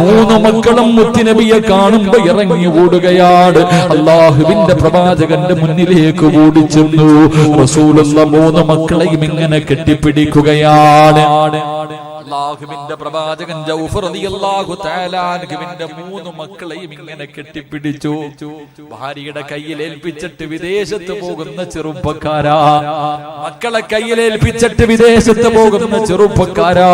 3 മക്കളും മുത്തുനബിയെ കാണുമ്പോ ഇറങ്ങി ഓടുകയാണ്. അല്ലാഹുവിന്റെ പ്രവാചകന്റെ മുന്നിലേക്ക് ഓടിച്ചെന്നു. റസൂലുള്ള 3 മക്കളെയും ഇങ്ങനെ കെട്ടിപ്പിടിക്കുകയാണ്. അല്ലാഹുവിന്റെ പ്രവാചകൻ ജൗഫർ റളിയല്ലാഹു തആല അൻഹുവിന്റെ 3 മക്കളെയും ഇങ്ങനെ കെട്ടിപ്പിടിച്ചു. ഭാര്യയുടെ കയ്യിൽ ഏൽപ്പിച്ചിട്ട് വിദേശത്ത് പോകുന്ന ചെറുപ്പക്കാരാ, മക്കളെ കയ്യിൽ ഏൽപ്പിച്ചിട്ട് വിദേശത്ത് പോകുന്ന ചെറുപ്പക്കാരാ,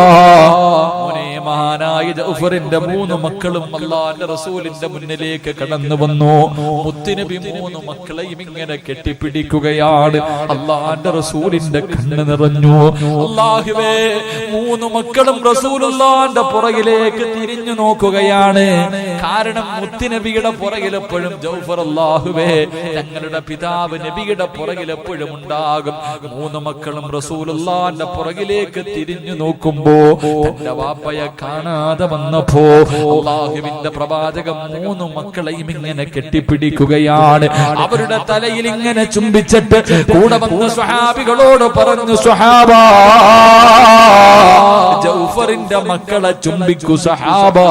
മഹാനായ ജൗഫറിന്റെ 3 മക്കളും അല്ലാഹുവിന്റെ റസൂലിന്റെ മുന്നിലേക്ക് കടന്നു വന്നു. മുത്തുനബി 3 മക്കളെയും ഇങ്ങനെ കെട്ടിപ്പിടിക്കുകയാണ്. അല്ലാഹുവിന്റെ റസൂലിന്റെ കണ്ണ് നിറഞ്ഞു. അല്ലാഹുവേ, 3 മക്കളും റസൂലുള്ളാഹിന്റെ പുറകിലേക്ക് തിരിഞ്ഞു നോക്കുകയാണ്. കാരണം മുത്തുനബിയുടെ പുറകിൽ എപ്പോഴും ജൗഫർ, അല്ലാഹുവേ, ഞങ്ങളുടെ പിതാവ് നബിയുടെ പുറകിൽ എപ്പോഴും ഉണ്ടാകും. 3 മക്കളും റസൂലുള്ളാഹിന്റെ പുറകിലേക്ക് തിരിഞ്ഞു നോക്കുമ്പോ തന്റെ വാപ്പയെ കാണാതെ വന്നപ്പോ അല്ലാഹുവിന്റെ പ്രവാചകൻ 3 മക്കളെയും ഇങ്ങനെ കെട്ടിപ്പിടിക്കുകയാണ്. അവരുടെ തലയിൽ ഇങ്ങനെ ചുംബിച്ചിട്ട് കൂടെ വന്ന സ്വഹാബികളോട് പറഞ്ഞു, സ്വഹാബാ, ജൗഫറിന്റെ മക്കളെ ചുംബിക്കൂ സഹാബാ.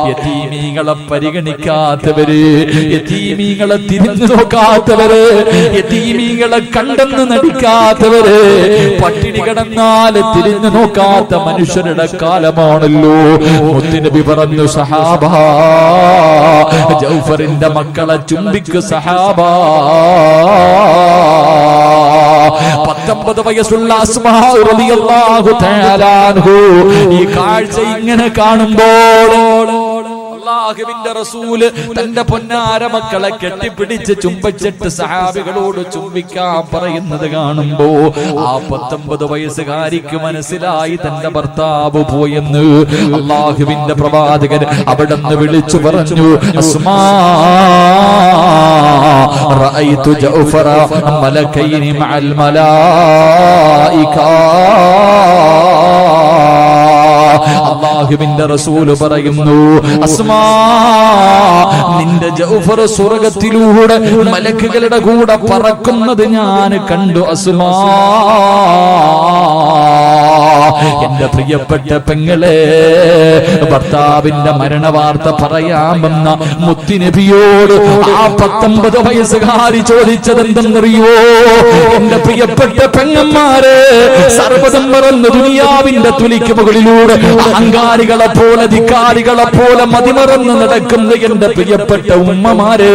യതീമീങ്ങളെ പരിഗണിക്കാത്തവര്, യതീമീങ്ങളെ തിരിഞ്ഞു നോക്കാത്തവര്, യതീമീങ്ങളെ കണ്ടെന്ന് നടിക്കാത്തവര്, പട്ടിണി കിടന്നാൽ തിരിഞ്ഞു നോക്കാത്ത മനുഷ്യരുടെ കാലമാണല്ലോ. മുത്തുനബി പറഞ്ഞു, സഹാബാ, ജൗഫറിന്റെ മക്കളെ ചുംബിക്കു സഹാബാ. 19 വയസ്സുള്ള അസ്മാ റളിയല്ലാഹു തആല അൻഹു ഈ കാഴ്ച ഇങ്ങനെ കാണുമ്പോൾ അല്ലാഹുവിന്റെ റസൂല് തന്റെ പൊന്നാര മക്കളെ കെട്ടിപ്പിടിച്ച് ചുംബിച്ചിട്ട് സഹാബികളോട് ചുംബിക്കാൻ പറയുന്നത് കാണുമ്പോ ആ 19 വയസ്സുകാരിക്ക് മനസ്സിലായി തന്റെ ഭർത്താവ് പോയെന്ന്. അല്ലാഹുവിന്റെ പ്രവാചകൻ അവിടുന്ന് വിളിച്ചു പറഞ്ഞു, അസ്മാ, റഅയ്തു ജൗഫറ മലകൈനി മഅൽ മലായിക. അല്ലാഹുവിന്റെ റസൂല് പറയുന്നു, അസ്മാ, നിന്റെ ജൗഫർ സ്വർഗ്ഗത്തിലൂടെ മലക്കുകളുടെ കൂടെ പറക്കുന്നത് ഞാൻ കണ്ടു. അസ്മാ, എന്റെ പ്രിയപ്പെട്ട പെങ്ങളെ, ഭർത്താവിന്റെ മരണവാർത്ത പറയാമെന്ന മുത്തുനബിയോട് ആ 19 വയസ്സുകാരി ചോദിച്ചതെന്തെന്നറിയോ? എന്റെ പ്രിയപ്പെട്ട പെങ്ങന്മാരെ, സർവ്വതും മറന്ന് ദുനിയാവിന്റെ തുലിക്ക് മുകളിലൂടെ അഹങ്കാരികളെ പോലെ, ധിക്കാരികളെ പോലെ മതിമറന്ന് നടക്കുന്ന എന്റെ പ്രിയപ്പെട്ട ഉമ്മമാരെ,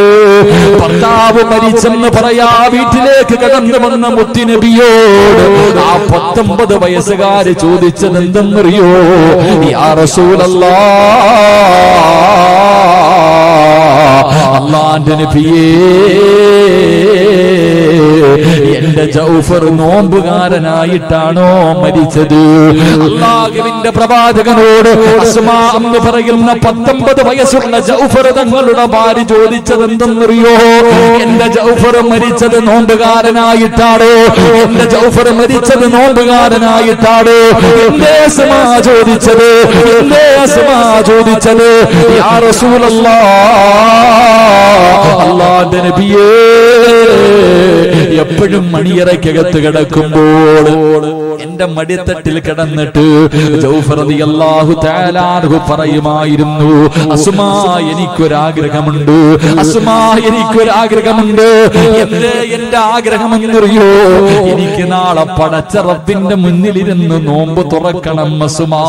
ഭർത്താവ് മരിച്ചെന്ന് പറയാ വീട്ടിലേക്ക് കടന്നു വന്ന മുത്തുനബിയോട് ആ 19 വയസ്സുകാര് ചോദിച്ചത് എന്തെന്നറിയോ? യാ റസൂലല്ലാഹ്, അല്ലാഹുവിന്റെ നബിയേ, എന്റെ ജൗഫർ നോമ്പുകാരനായിട്ടാണോ മരിച്ചത്? അല്ലാഹുവിന്റെ പ്രവാചകനോട് അസ്മാ എന്ന് പറയുന്ന 19 വയസ്സുള്ള ജൗഫർ തങ്ങളുടെ ഭാര്യ ചോദിച്ചത് എന്തെന്നറിയോ? എന്റെ ജൗഫർ മരിച്ചത് നോമ്പുകാരനായിട്ടാണോ? എന്റെ ജൗഫർ മരിച്ചത് നോമ്പുകാരനായിട്ടാണോ? എന്റെ അസ്മാ ചോദിച്ചത്, എന്റെ അസ്മാ ചോദിച്ചത്, യാ റസൂലല്ലാഹ്, അല്ലാഹുവിന്റെ നബിയേ, എപ്പോഴും മണിയറയ്ക്കകത്ത് കിടക്കുമ്പോൾ എന്റെ മടിത്തട്ടിൽ കിടന്നിട്ട് ജൗഫർ റളിയല്ലാഹു തആല അൻഹു പറയുമായിരുന്നു, അസ്മാ, എനിക്കൊരാഗ്രഹമുണ്ട്, അസ്മാ, എനിക്കൊരാഗ്രഹമുണ്ട്. എന്റെ ആഗ്രഹം എന്നറിയോ? എനിക്ക് നാളെ പടച്ച റബ്ബിന്റെ മുന്നിലിരുന്ന് നോമ്പ് തുറക്കണം അസ്മാ.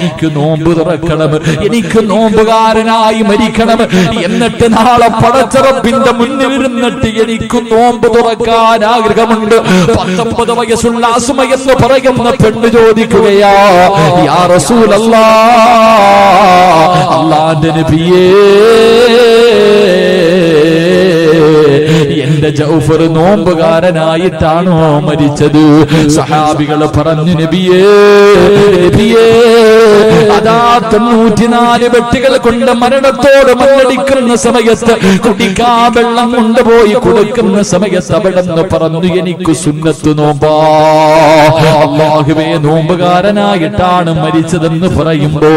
എനിക്ക് നോമ്പ് തുറക്കണം, എനിക്ക് നോമ്പുകാരനായി മരിക്കണം, എന്നിട്ട് നാളെ പടച്ച റബ്ബിന്റെ മുന്നിൽ ഇരുന്നിട്ട് എനിക്ക് നോമ്പ് തുറക്കാൻ ആഗ്രഹമുണ്ട്. 19 വയസ്സുള്ള അസ്മ എന്ന് പറയുന്ന പെണ്ണ് ചോദിക്കുകയാ, യാ റസൂലല്ലാഹ്, അല്ലാഹുവിന്റെ നബിയേ, എന്റെ ജൗഫർ നോമ്പുകാരനായിട്ടാണോ മരിച്ചത്? സഹാബികൾ പറഞ്ഞു, നബിയേ, നബിയേ, അതാ 94 വെട്ടുകൾ കൊണ്ട് മരണത്തോട് മല്ലടിക്കുന്ന സമയത്ത് കുടിക്കാൻ വെള്ളം കൊണ്ടുപോയി കൊടുക്കുന്ന സമയത്ത് അവിടെന്ന് പറഞ്ഞു, എനിക്ക് സുന്നത്ത് നോമ്പാ. അല്ലാഹുവേ, നോമ്പുകാരനായിട്ടാണ് മരിച്ചതെന്ന് പറയുമ്പോ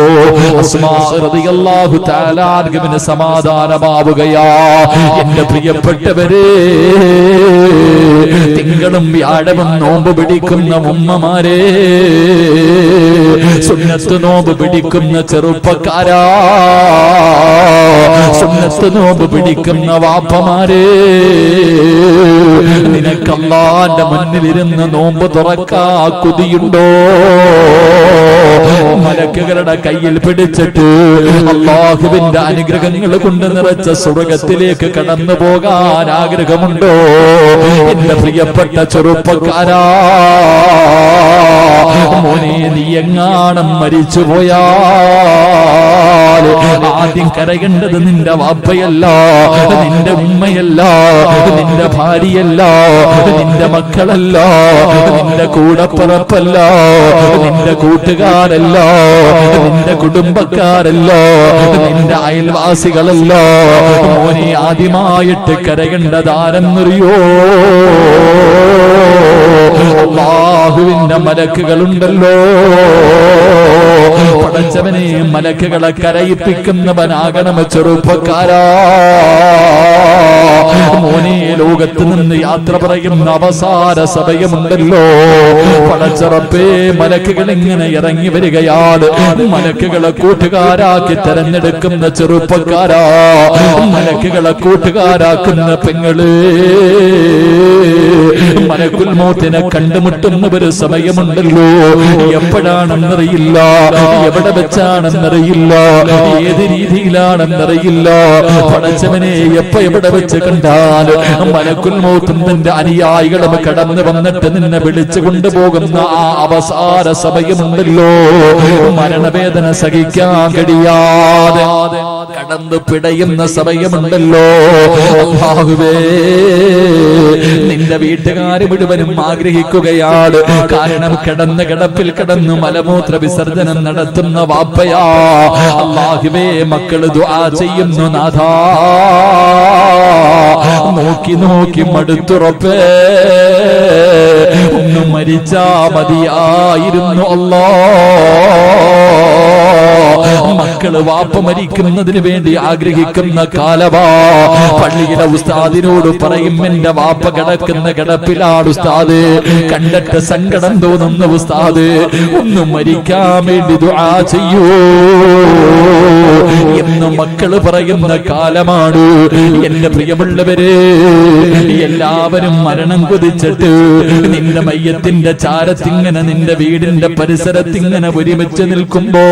അസ്മാ റളിയല്ലാഹു തആല അൻഹുവിന് സമാധാനമാവുകയാ. എന്റെ പ്രിയപ്പെട്ടവരെ, തിങ്കളും വ്യാഴവും നോമ്പ് പിടിക്കുന്ന ഉമ്മമാരെ, സുന്നത്ത് നോമ്പ് പിടിക്കുന്ന ചെറുപ്പക്കാരാ, സുന്നത്ത് നോമ്പ് പിടിക്കുന്ന വാപ്പമാരെ, നിനക്ക് അല്ലാഹുവിന്റെ മുന്നിലിരുന്ന് നോമ്പ് തുറക്കാ കൊതിയുണ്ടോ? മലക്കുകളുടെ കയ്യിൽ പിടിച്ചിട്ട് അല്ലാഹുവിന്റെ അനുഗ്രഹങ്ങൾ കൊണ്ട് നിറച്ച സ്വർഗ്ഗത്തിലേക്ക് കടന്നു പോകാൻ ആഗ്രഹമുണ്ടോ? എന്റെ പ്രിയപ്പെട്ട ചെറുപ്പക്കാരാ, മോനെ, നീ എങ്ങാണം മരിച്ചു പോയാൽ ആദ്യം കരയേണ്ടത് നിന്റെ വാപ്പയല്ല, നിന്റെ ഉമ്മയല്ല, നിന്റെ ഭാര്യയല്ല, നിന്റെ മക്കളല്ല, നിന്റെ കൂടപ്പിറപ്പല്ല, നിന്റെ കൂട്ടുകാരല്ല, നിന്റെ കുടുംബക്കാരല്ല, നിന്റെ അയൽവാസികളല്ല. മോനെ, ആദ്യമായിട്ട് കരയേണ്ടത് ആരെന്നറിയോ? അല്ലാഹുവിന്റെ മലക്കുകളുണ്ടല്ലോ. പടച്ചവനെ, മലക്കുകളെ കരയിപ്പിക്കുന്നവനാകണം ചെറുപ്പക്കാരാ. മോനെ, ലോകത്ത് നിന്ന് യാത്ര പറയുന്ന അവസാന സമയമുണ്ടല്ലോ. പടച്ച റബ്ബേ, മലക്കുകൾ ഇങ്ങനെ ഇറങ്ങി വരികയാണ്. മലക്കുകളെ കൂട്ടുകാരാക്കി തെരഞ്ഞെടുക്കുന്ന ചെറുപ്പക്കാരാ, മലക്കുകളെ കൂട്ടുകാരാക്കുന്ന പെങ്ങള്, മലക്കുൽ മൗത്തിനെ കണ്ടുമുട്ടുന്ന ഒരു സമയമുണ്ടല്ലോ. എപ്പോഴാണെന്നറിയില്ല, എവിടെ വെച്ചാണെന്നറിയില്ല, ഏത് രീതിയിലാണെന്നറിയില്ല. പടച്ചവനെ, എപ്പോ എവിടെ വെച്ച് കണ്ടാൽ മലക്കുൽ മൗത്തും തന്റെ അനുയായികളും കടന്നു വന്നിട്ട് നിന്നെ വിളിച്ചു കൊണ്ടുപോകുന്ന ആ അവസാന സമയമുണ്ടല്ലോ. മരണവേദന സഹിക്കാൻ കഴിയാതെ കടന്നു പിടയുന്ന സമയമുണ്ടല്ലോ. അല്ലാഹുവേ, നിന്റെ വീട്ടുകാർ മുഴുവനും ആഗ്രഹിക്കുകയാണ്. കാരണം കിടന്ന് കിടപ്പിൽ കിടന്ന് മലമൂത്ര വിസർജനം നടത്തുന്ന വാപ്പയാ. അല്ലാഹുവേ, മക്കള് ദുആ ചെയ്യുന്നു, നാഥാ, നോക്കി നോക്കി മടുത്തുറപ്പേ, ഒന്ന് മരിച്ചാ മതിയായിരുന്നു അല്ലാ. മക്കള് വാപ്പ മരിക്കുന്നതിന് വേണ്ടി ആഗ്രഹിക്കുന്ന കാലവാ. പള്ളിയിലെ ഉസ്താദിനോട് പറയും, എന്റെ വാപ്പ കിടക്കുന്ന കിടപ്പിലാണ് ഉസ്താദ്, കണ്ടിട്ട് സങ്കടം തോന്നുന്ന ഉസ്താദ്, ഒന്ന് മരിക്കാൻ വേണ്ടി ദുആ ചെയ്യൂ എന്ന് മക്കള് പറയുന്ന കാലമാണ്. എന്റെ പ്രിയമുള്ളവരെ, എല്ലാവരും മരണം കൊതിച്ചിട്ട് നിന്റെ മയ്യത്തിന്റെ ചാരത്തിങ്ങനെ നിന്റെ വീടിന്റെ പരിസരത്തിങ്ങനെ ഒരുമിച്ച് നിൽക്കുമ്പോ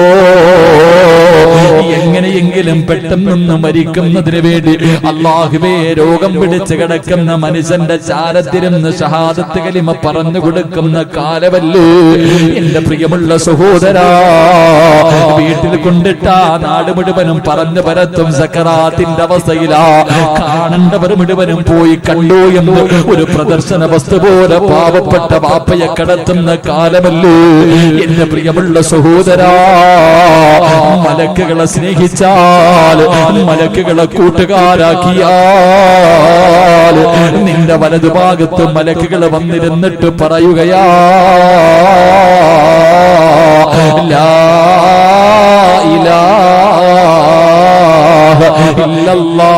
എങ്ങനെയെങ്കിലും പെട്ടെന്നൊന്ന് മരിക്കുന്നതിന് വേണ്ടി അല്ലാഹുവേ, രോഗം പിടിച്ച് കിടക്കുന്ന മനുഷ്യന്റെ ചാരത്തിരുന്ന് ഷഹാദത്ത് കലിമ പറഞ്ഞു കൊടുക്കുന്ന കാലമല്ലേ എന്റെ പ്രിയമുള്ള സഹോദരാ. വീട്ടിൽ കൊണ്ടിട്ടാ നാട് മുഴുവനും പറഞ്ഞു പരത്തും സക്കറാത്തിന്റെ അവസ്ഥയിലാ. കാണേണ്ടവർ മുഴുവനും പോയി കണ്ടു എന്ന് ഒരു പ്രദർശന വസ്തു പോലെ പാവപ്പെട്ട വാപ്പയെ കടത്തുന്ന കാലമല്ലേ എന്റെ പ്രിയമുള്ള സഹോദരാ. മലക്കുകളെ സ്നേഹിച്ചാൽ, മലക്കുകളെ കൂട്ടുകാരാക്കിയാൽ, നിന്റെ വലതുഭാഗത്ത് മലക്കുകൾ വന്നിരുന്നിട്ട് പറയുകയാ, ലാ ഇലാഹ ഇല്ലല്ലാഹ്.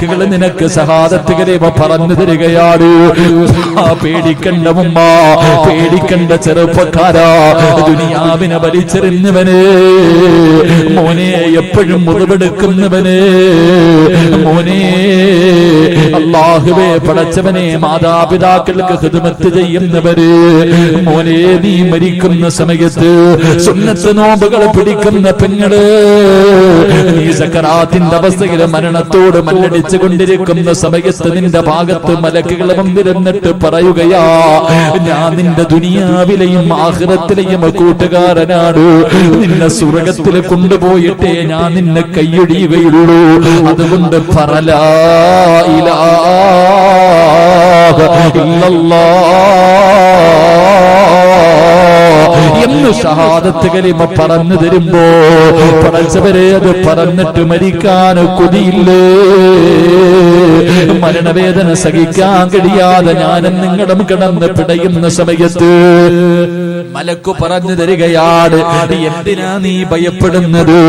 മലക്കുകൾ നിനക്ക് ഷഹാദത്ത് കലിമ പറഞ്ഞു തരികയാണ്. പേടിക്കണ്ട ഉമ്മ, പേടിക്കണ്ട ചെറുപ്പക്കാരാ, ദുനിയാവിനെ വലിച്ചെറിഞ്ഞവന്, മോനെ എപ്പോഴും മുറിവെടുക്കുന്നവന്, മോനെ അല്ലാഹുവേ പടച്ചവനെ മാതാപിതാക്കൾക്ക് ഖിദ്മത്ത് ചെയ്യുന്നവര്, മോനെ നീ മരിക്കുന്ന സമയത്ത് സുന്നത്ത് നോമ്പുകൾ പിടിക്കുന്ന പെങ്ങള്, നീ സക്കറാത്തിന്റെ അവസ്ഥയിൽ മരണത്തോട് മല്ലടിച്ചു കൊണ്ടിരിക്കുന്ന സമയത്ത് നിന്റെ ഭാഗത്ത് മലക്കുകൾ വന്നിരുന്നിട്ട് പറയുകയാ, ഞാൻ നിന്റെ ദുനിയാവിലെയും ആഖിറത്തിലെയും കൂട്ടുകാരനാണ്, നിന്നെ സ്വർഗത്തിൽ കൊണ്ടുപോയിട്ടേ ഞാൻ നിന്നെ കൈയൊഴിയുകയുള്ളൂ, അതുകൊണ്ട് പറലാ ഇലാഹ എന്ന് ഷഹാദത്ത് കലിമ പറഞ്ഞു തരുമ്പോ പടച്ചവരെ അത് പറഞ്ഞിട്ട് മരിക്കാൻ കൊതിയില്ലേ? മരണവേദന സഹിക്കാൻ കഴിയാതെ ഞാനും നിങ്ങളും കിടന്ന് പിടയുന്ന സമയത്ത് മലക്കു പറഞ്ഞു തരികയാണ്, എന്തിനാ നീ ഭയപ്പെടുന്നത്?